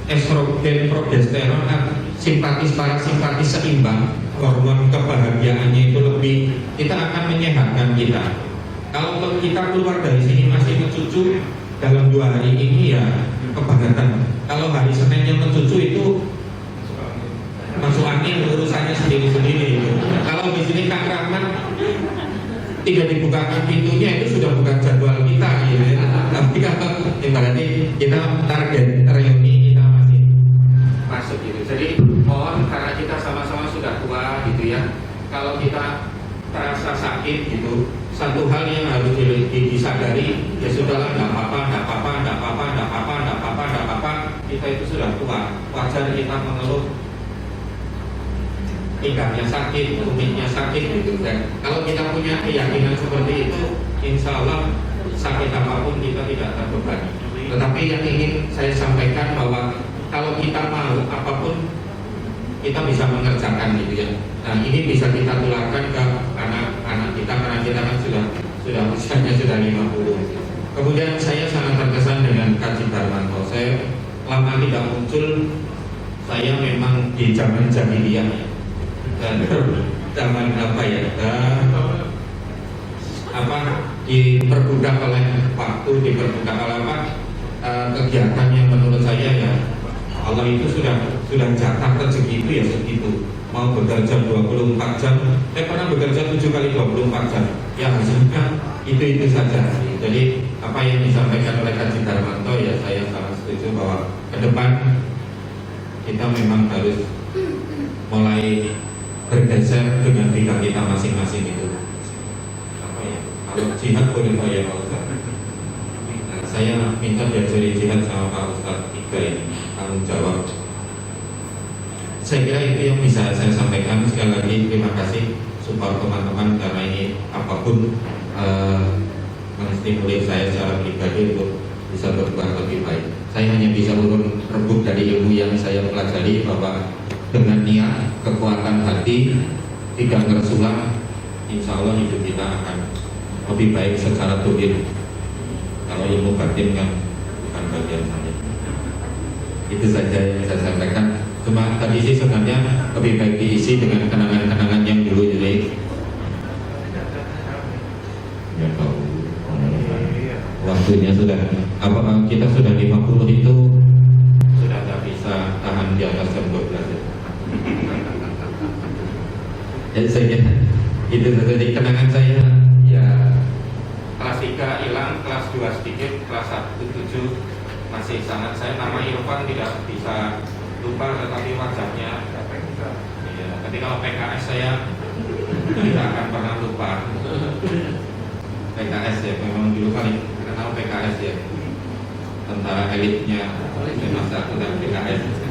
Estrogen, progesteron, simpatis, parasimpatis seimbang. Hormon kebahagiaannya itu lebih, kita akan menyehatkan kita. Kalau kita keluar dari sini masih mencucu, dalam 2 hari ini ya kebangetan. Kalau hari Senin yang mencucu itu masuk angin, urusannya sendiri-sendiri. Kalau di sini Kang Rahman tidak dibukakan pintunya, itu sudah bukan jadwal kita gitu ya. Tapi kalau berarti kita target reuni kita masih masuk gitu. Jadi mohon karena kita sama-sama sudah tua gitu ya. Kalau kita terasa sakit gitu, satu hal yang harus disadari, ya sudahlah, nggak apa-apa. Kita itu sudah tua, wajar kita mengeluh pinggangnya sakit, tumitnya sakit gitu kan. Kalau kita punya keyakinan seperti itu, insya Allah sakit apapun kita tidak terbebani. Tetapi yang ingin saya sampaikan bahwa kalau kita mau apapun kita bisa mengerjakan gitu ya. Nah ini bisa kita tularkan ke anak-anak kita karena kita kan sudah usianya sudah 50. Kemudian saya sangat terkesan dengan Kaji Darmanto. Saya lama tidak muncul, saya memang di zaman jahiliyah dan zaman diperbudak oleh waktu, diperbudak oleh kegiatan yang menurut saya ya Allah itu sudah sudah jatah rezeki itu ya segitu. Mau bekerja 24 jam, pernah bekerja 7 kali 24 jam, ya hasilnya itu saja. Jadi apa yang disampaikan oleh Haji Darmanto ya saya sangat setuju bahwa ke depan kita memang harus mulai bergeser dengan bidang kita masing-masing itu. Apa ya? Kalau jihad boleh Pak ya Pak Ustaz. Nah, saya minta diajari jihad sama Pak Ustaz Iga ini, tanggung jawab. Saya kira itu yang bisa saya sampaikan. Sekali lagi terima kasih support teman-teman karena ini apapun menstimulir saya secara pribadi untuk bisa berbuat lebih baik. Saya hanya bisa urun rebut dari ilmu yang saya pelajari bahwa dengan niat, kekuatan hati, tidak ngersulah, insya Allah hidup kita akan lebih baik secara tuhin. Kalau ilmu batin kan bukan bagian saya. Itu saja yang saya sampaikan. Cuma tadi sih sebenarnya lebih baik diisi dengan kenangan-kenangan yang dulu. Jadi ya tahu waktunya sudah kita sudah 50 itu sudah nggak bisa tahan di atas jam 12 ya. Jadi saya kira itu jadi kenangan saya ya. Kelas 3 hilang, kelas 2 sedikit, kelas 1 7 masih sangat. Saya nama Irfan tidak bisa lupa, tetapi wajahnya ya, ketika PKS saya tidak akan pernah lupa. PKS ya, memang dulu paling kenal PKS ya, tentara elitnya masa dan PKS.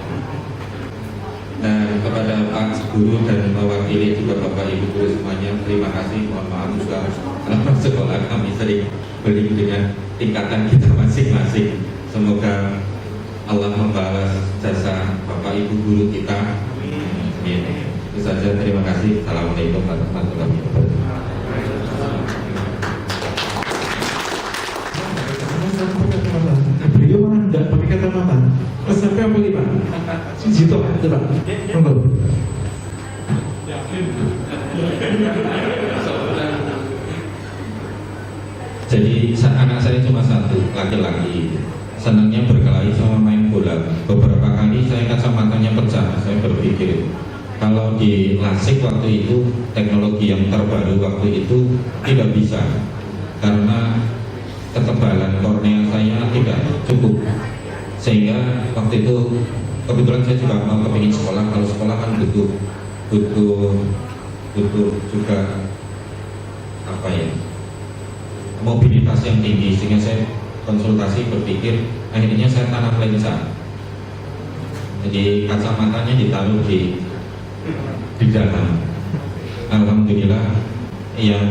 Dan kepada Pak Guru dan mewakili juga Bapak Ibu Guru semuanya, terima kasih. Mohon maaf juga selama sekolah kami sering beli dengan tingkatan kita masing-masing. Semoga Allah membalas jasa Bapak Ibu Guru kita. Amin. Itu saja, terima kasih. Assalamualaikum warahmatullahi wabarakatuh. Beliau malah tidak pakai kacamata. Mas sampai apa nih Pak? Situ Pak, itu Pak. Monggo. Jadi anak saya cuma satu, laki-laki. Senangnya berkelahi sama main bola. Beberapa kali saya kacamatanya pecah. Saya berpikir kalau di Lasik waktu itu teknologi yang terbaru waktu itu tidak bisa karena ketebalan kornea saya tidak cukup, sehingga waktu itu kebetulan saya juga mau kepingin sekolah. Kalau sekolah kan butuh juga apa ya, mobilitas yang tinggi, sehingga saya konsultasi berpikir akhirnya saya tanam lensa. Jadi kacamatanya ditaruh di dalam. Alhamdulillah yang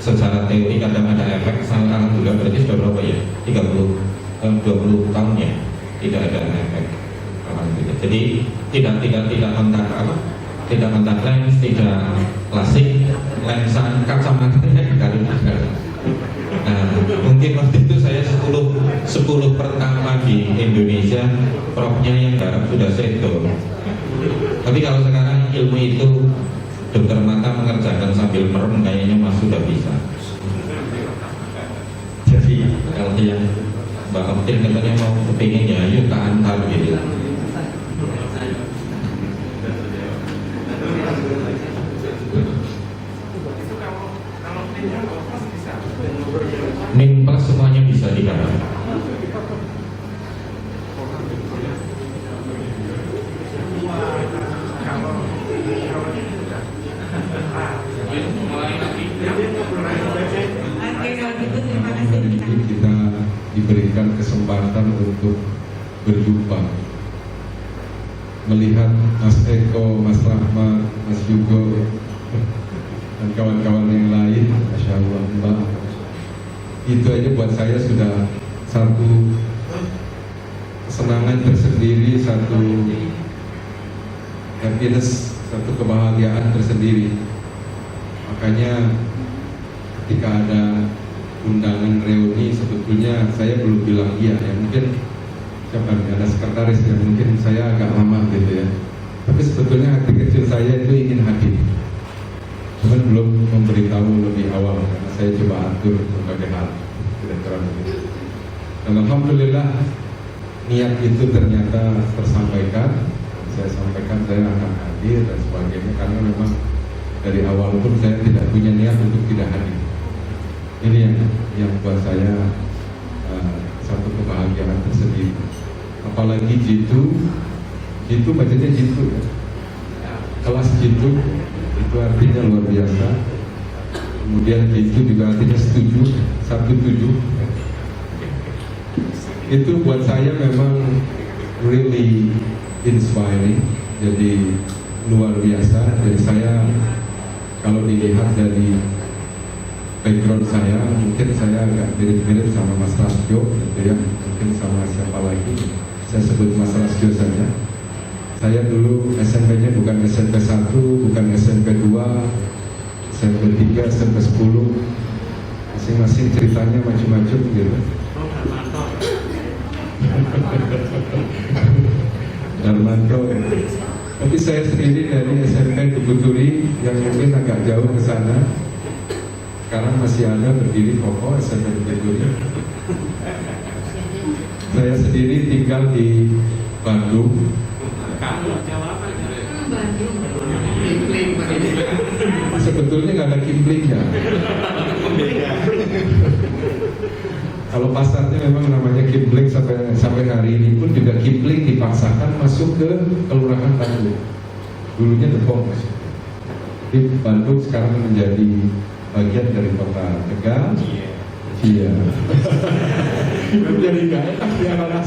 secara teori kadang ada efek. Alhamdulillah berarti sudah berapa ya? 20 tahun ya tidak ada efek. Alhamdulillah. Jadi tidak kontak lens, tidak lasik, lensa kacamatanya ditaruh di dalam. Nah, mungkin waktu itu saya 10 pertama di Indonesia, profnya yang garap sudah sedo. Tapi kalau sekarang ilmu itu dokter mata mengerjakan sambil merem, kayaknya mas sudah bisa. Jadi kalau yang Mbak Optin katanya mau kepinginnya, yuk tak antar gitu. Ning plus semuanya bisa digarap. Kita diberikan kesempatan untuk berjumpa, melihat Mas Eko, Mas Rahmat, Mas Yugo, dan kawan-kawan yang lain. Masya Allah, Mbak. Itu aja buat saya sudah satu kesenangan tersendiri, satu happiness, satu kebahagiaan tersendiri. Makanya ketika ada undangan reuni, sebetulnya saya belum bilang iya ya. Mungkin siapa nih, ada sekretaris ya, mungkin saya agak lama gitu ya. Tapi sebetulnya hati kecil saya itu ingin hadir, cuman belum memberitahu lebih awal karena saya coba atur berbagai hal, tidak terlalu gitu. Dan alhamdulillah niat itu ternyata tersampaikan. saya sampaikan saya akan hadir dan sebagainya, karena memang dari awal pun saya tidak punya niat untuk tidak hadir. Ini yang buat saya satu kebahagiaan tersendiri. Apalagi jitu bacanya jitu ya. Kelas jitu itu artinya luar biasa. Kemudian jitu juga artinya 17. Itu buat saya memang really inspiring, jadi luar biasa. Jadi saya kalau dilihat dari background saya, mungkin saya agak mirip-mirip sama Mas Rasjo gitu ya, mungkin sama siapa lagi, saya sebut Mas Rasjo saja. Saya dulu SMP-nya bukan SMP 1, bukan SMP 2, SMP 3, SMP 10, masing-masing ceritanya macam-macam gitu. Darmanto. Tapi saya sendiri dari SMP Tuguturi yang mungkin agak jauh ke sana. Sekarang masih ada berdiri kokoh SMP Tuguturi. Saya sendiri tinggal di Bandung. Sebetulnya nggak ada kimplingnya. Kalau pasarnya memang namanya Kimpling, sampai hari ini pun juga Kimpling dipaksakan masuk ke Kelurahan Bandung. Dulunya Depok. Di Bandung sekarang menjadi bagian dari kota Tegal. Iya. Menjadi nggak enak di anak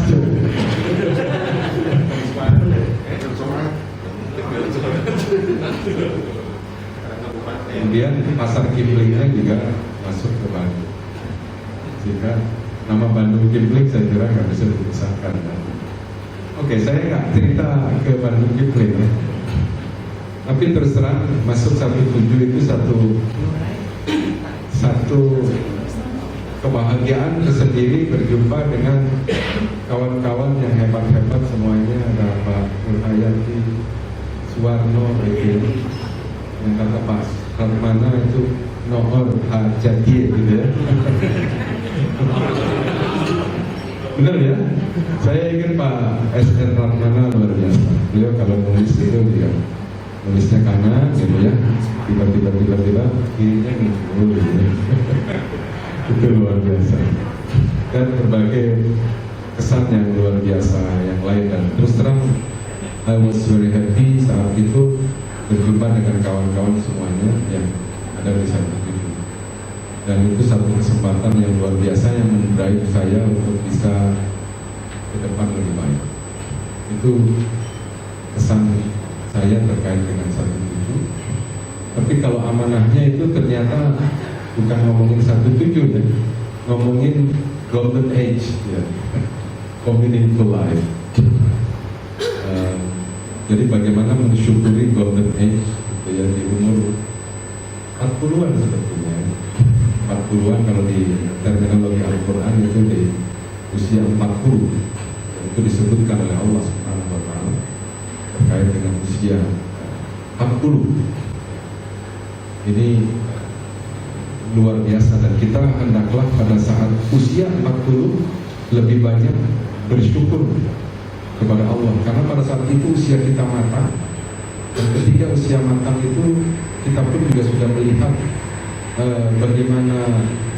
Kemudian pasar Kimplingnya juga masuk ke Bandung. Sehingga nama Bandung Kimpling saya kira nggak bisa dipisahkan. Oke, saya nggak cerita ke Bandung Kimpling ya. Tapi terus terang masuk 17 itu satu kebahagiaan tersendiri berjumpa dengan kawan-kawan yang hebat-hebat semuanya. Ada Pak Nurhayati, Suwarno, yang kata Pak Ratmana itu Nohor Hajati gitu ya. Benar ya? Saya ingin Pak S.N. Ratmana luar biasa. Beliau kalau nulis itu dia nulisnya kanan gitu ya. Tiba-tiba kirinya gitu ya. Itu luar biasa. Dan berbagai kesan yang luar biasa yang lain. Dan terus terang I was very happy saat itu berjumpa dengan kawan-kawan semuanya yang ada di sana. Dan itu satu kesempatan yang luar biasa yang mendrive saya untuk bisa ke depan lebih baik. Itu kesan saya terkait dengan 17. Tapi kalau amanahnya itu ternyata bukan ngomongin 17 ya, ngomongin golden age ya, meaningful life. Jadi bagaimana mensyukuri golden age gitu ya, di umur 40-an sebetulnya. 40-an kalau di terminologi Al-Quran itu di usia 40. Itu disebutkan oleh Allah Subhanahu wa Ta'ala terkait dengan usia 40. Ini luar biasa, dan kita hendaklah pada saat usia 40 lebih banyak bersyukur kepada Allah, karena pada saat itu usia kita matang, dan ketika usia matang itu kita pun juga sudah melihat bagaimana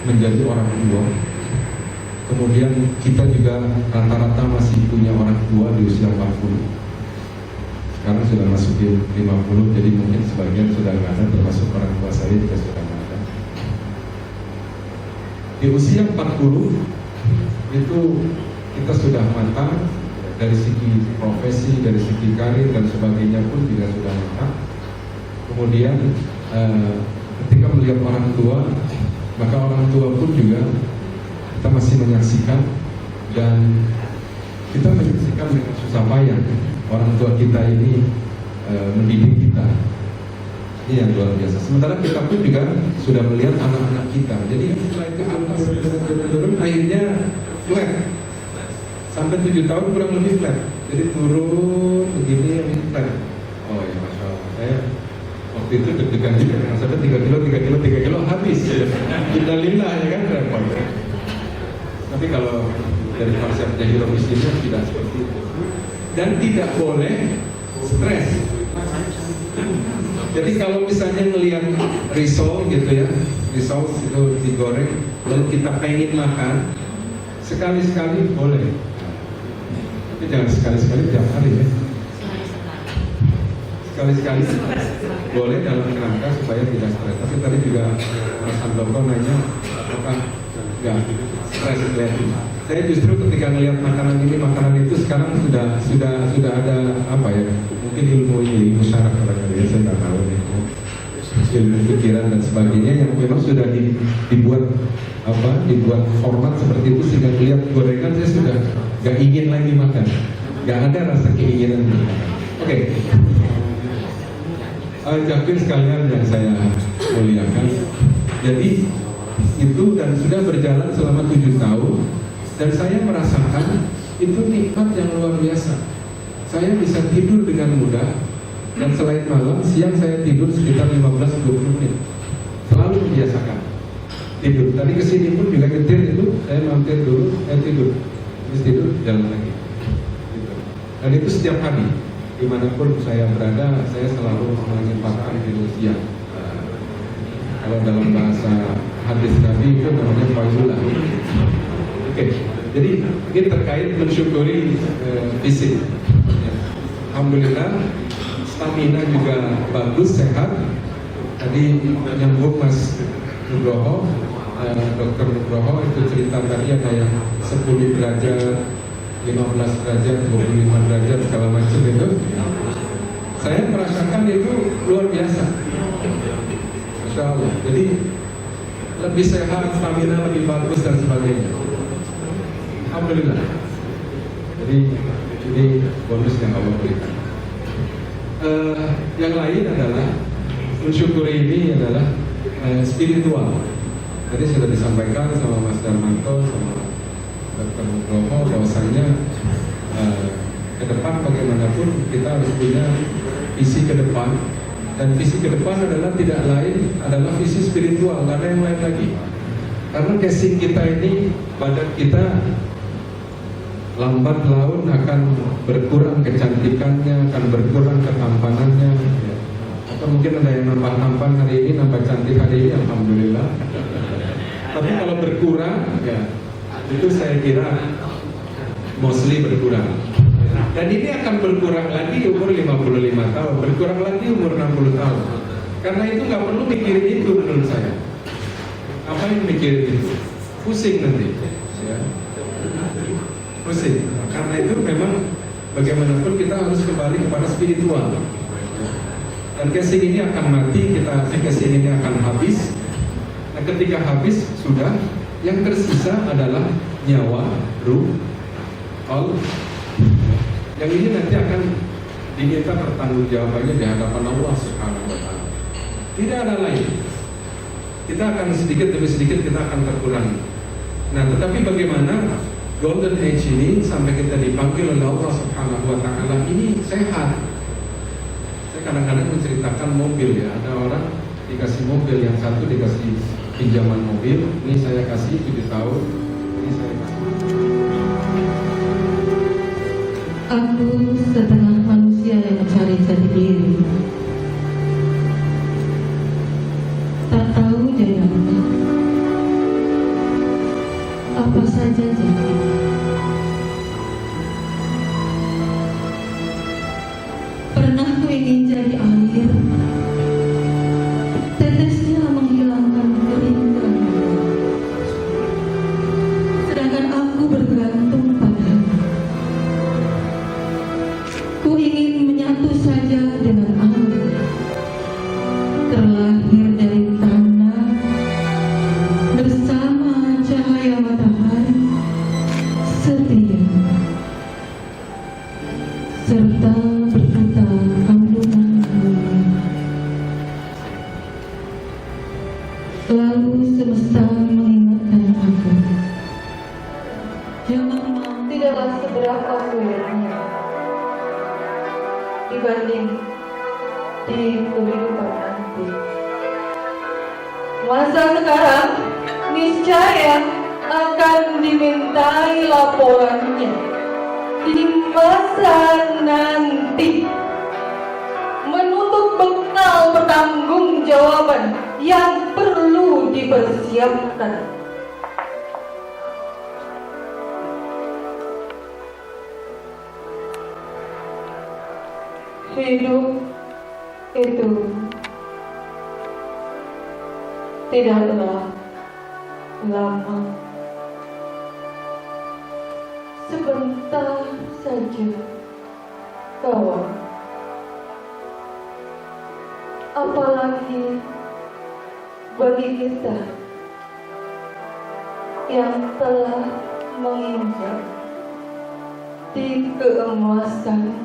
menjadi orang tua. Kemudian kita juga rata-rata masih punya orang tua di usia 40. Sekarang sudah masuk di 50, jadi mungkin sebagian sudah nggak ada, termasuk orang tua saya juga sudah nggak ada. Di usia 40 itu kita sudah matang dari segi profesi, dari segi karir dan sebagainya pun juga sudah matang. Kemudian ketika melihat orang tua, maka orang tua pun juga kita masih menyaksikan, dan kita menyaksikan dengan susah payah orang tua kita ini mendidik kita. Ini yang luar biasa. Sementara kita pun juga sudah melihat anak-anak kita. Jadi setelah itu atas turun akhirnya flat. Sampai 7 tahun kurang lebih flat. Jadi turun begini flat. Oh ya, Masya Allah. Saya waktu itu deg-degan juga, sampai 3 kilo habis. Kita lillah ya kan, repot. Tapi kalau dari konsep Jahilul Muslimnya tidak seperti itu. Dan tidak boleh stres. Jadi kalau misalnya ngelihat risol gitu ya, risol itu digoreng, lalu kita pengen makan, sekali-sekali boleh. Tapi jangan sekali-sekali tiap hari ya. Sekali-sekali boleh dalam kerangka supaya tidak stres. Tapi tadi juga Mas Handoko nanya apakah nggak stres lihatin. Saya justru ketika ngelihat makanan itu sekarang sudah ada apa ya? Mungkin ilmu syaraf barangkali, saya nggak tahu nih. Ilmu pikiran dan sebagainya yang memang sudah dibuat format seperti itu sehingga melihat gorengan saya sudah nggak ingin lagi makan, nggak ada rasa keinginan makan. Oke. Jawabin sekalian yang saya muliakan. Jadi itu dan sudah berjalan selama 7 tahun dan saya merasakan itu nikmat yang luar biasa. Saya bisa tidur dengan mudah dan selain malam, siang saya tidur sekitar 15-20 menit. Selalu membiasakan tidur. Tadi kesini pun juga nyetir itu, saya mampir dulu, saya tidur. Terus tidur, jalan lagi. Gitu. Dan itu setiap hari. Dimanapun saya berada, saya selalu menyempatkan tidur siang. Kalau dalam bahasa hadis Nabi itu namanya failulah. Oke, jadi ini terkait mensyukuri fisik. Alhamdulillah, stamina juga bagus, sehat. Tadi nyambung Mas Nugroho, Dokter Nugroho itu cerita tadi ada yang 10 derajat, 15 derajat, 25 derajat, segala macam itu. Saya merasakan itu luar biasa. Masya Allah. Jadi lebih sehat, stamina lebih bagus dan sebagainya. Alhamdulillah. Jadi ini bonus yang Allah berikan. Yang lain adalah mensyukuri ini adalah spiritual. Tadi sudah disampaikan sama Mas Darmanto, sama Dr. Nugroho bahwasanya ke depan bagaimanapun kita harus punya visi ke depan, dan visi ke depan adalah tidak lain adalah visi spiritual, karena yang lain lagi. Karena casing kita ini, badan kita lambat laun akan berkurang kecantikannya, akan berkurang ketampanannya. Atau mungkin ada yang nambah tampan hari ini, nambah cantik hari ini, alhamdulillah. Tapi kalau berkurang, ya itu saya kira mostly berkurang. Dan ini akan berkurang lagi umur 55 tahun, berkurang lagi umur 60 tahun. Karena itu nggak perlu mikirin itu menurut saya. Apa yang mikirin itu? Pusing nanti. Ya. Pusing. Karena itu memang bagaimanapun kita harus kembali kepada spiritual. Dan casing ini akan mati, casing ini akan habis. Nah, ketika habis sudah, yang tersisa adalah nyawa, ruh, qalb. Yang ini nanti akan diminta pertanggungjawabannya di hadapan Allah Subhanahu wa Ta'ala. Tidak ada lain. Kita akan sedikit demi sedikit kita akan terkurangi. Nah, tetapi bagaimana golden age ini sampai kita dipanggil oleh Allah Subhanahu wa Ta'ala ini sehat. Saya kadang-kadang menceritakan mobil ya, ada orang dikasih mobil, yang satu dikasih pinjaman mobil, ini saya kasih 7 tahun, ini saya kasih. Aku setengah manusia yang mencari jati diri, tak tahu dari apa saja jadi. Pernah ku ingin jadi air, tetesnya menghilangkan kerinduan, sedangkan aku bergantung padamu. Ku ingin menyatu saja dengan air, terlahir dari tanah bersama cahaya matahari setia, serta berputar kandungan dunia. Lalu semesta mengingatkan aku, jangan mau, tidaklah seberapa sulitnya dibanding di kehidupan nanti. Masa sekarang niscaya akan dimintai laporannya di masa nanti. pertanggungjawaban yang perlu dipersiapkan. Hidup itu tidaklah lama, sebentar saja, kawan. Apalagi bagi kita yang telah menginjak di keemasan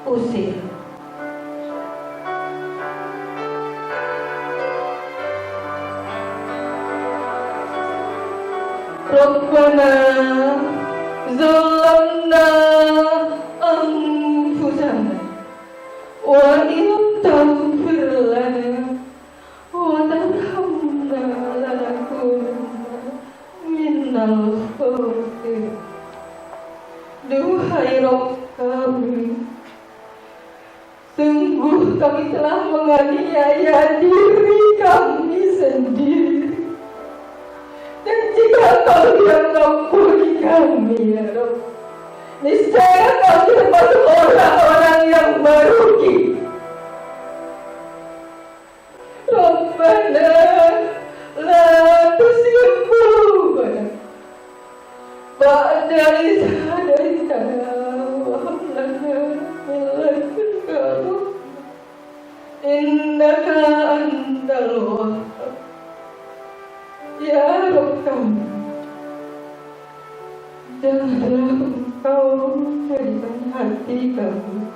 usia. Rabbana zalamna anfusana wa in taghfir lana wa tarhamna lanakunanna minal khasirin. Duhai Rabb kami, sungguh kami telah menganiaya diri kami sendiri. Dan jika Kau tidak mengampuni kami, ya Rabb, niscaya kami termasuk orang-orang yang merugi. Rabbana la tuzigh qulubana ba'da idh hadaitana wa hab lana min ladunka rahmah innaka antal wahhab. Ya Rabb kami, janganlah Engkau jadikan hati kami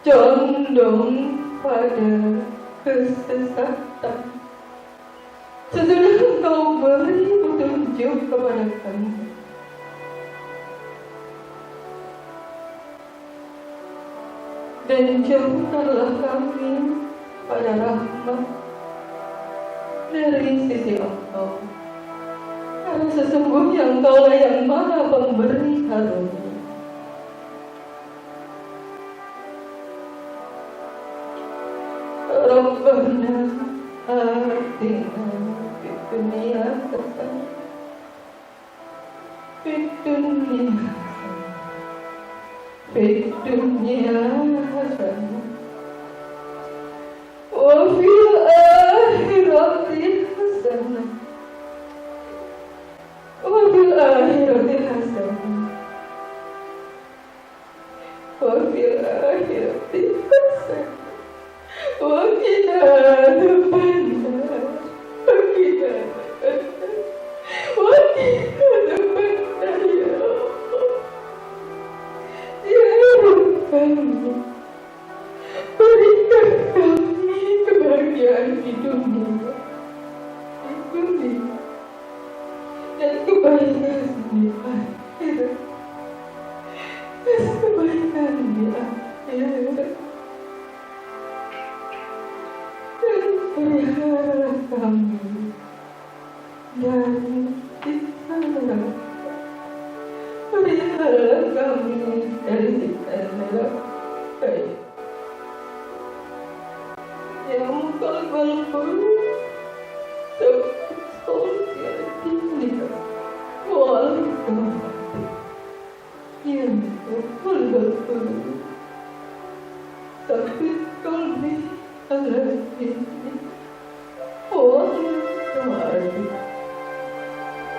condong pada kesesatan sesudah Engkau beri petunjuk kepada kami. Dan jauhkanlah kami pada rahmat dari sisi Allah, karena sesungguhnya Engkaulah yang Maha Pemberi karunia. Rabbana atina fid dunya hasanah fid dunya hasanah wa fil akhirati hasanah wa fil akhirati hasanah wa fil akhirati hasanah wa qina adzabannar wa qina adzabannar ya Allah. Ya Rabb kami, berikan kami kebahagiaan di dunia dan kebaikan di akhirat, dan kebaikan di akhirat, dan pelihara kami dari siksa neraka, pelihara kami dari siksa neraka. Ya Muqallibal Qulub, tsabbit qalbi ala dinika wal qulub. Ya Muqallibal Qulub, tsabbit qalbi ala dinika wal qulub.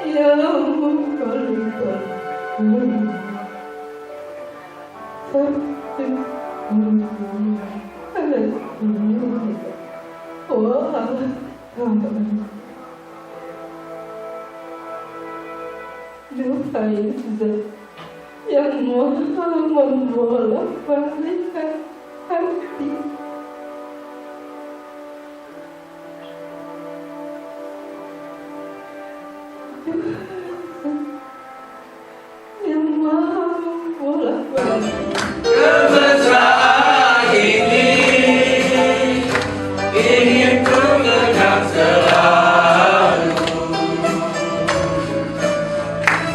Ya Muqallibal Qulub, tsabbit qalbi ala dinika wal qulub. Duhai Zat yang Maha membolak-balikkan hati, Duhai Zat yang Maha membolak-balikkan Kemesraan ini ingin ku genggam selalu,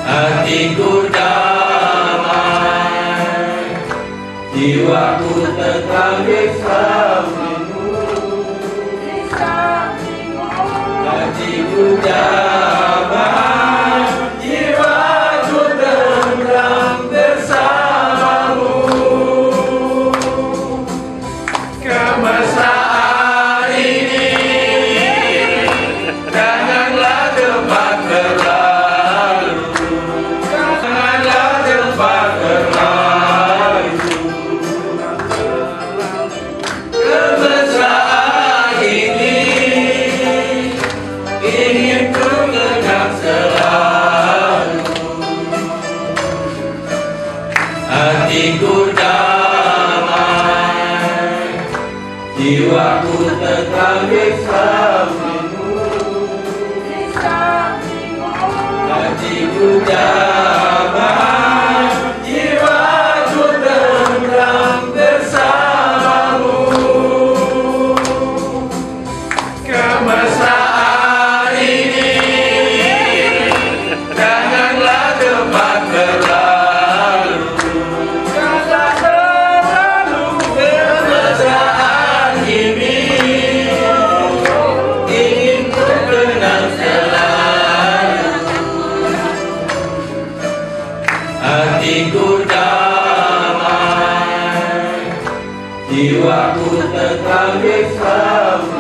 hatiku damai, jiwaku tenang bersamamu. jiwaku tetap di sampingmu, hatiku damai, jiwaku tenang bersamamu. Kemesraan ini janganlah cepat berlalu, janganlah terlalu. Kemesraan ini ingin ku kenang selalu, hatiku damai, jiwaku tetap bersama.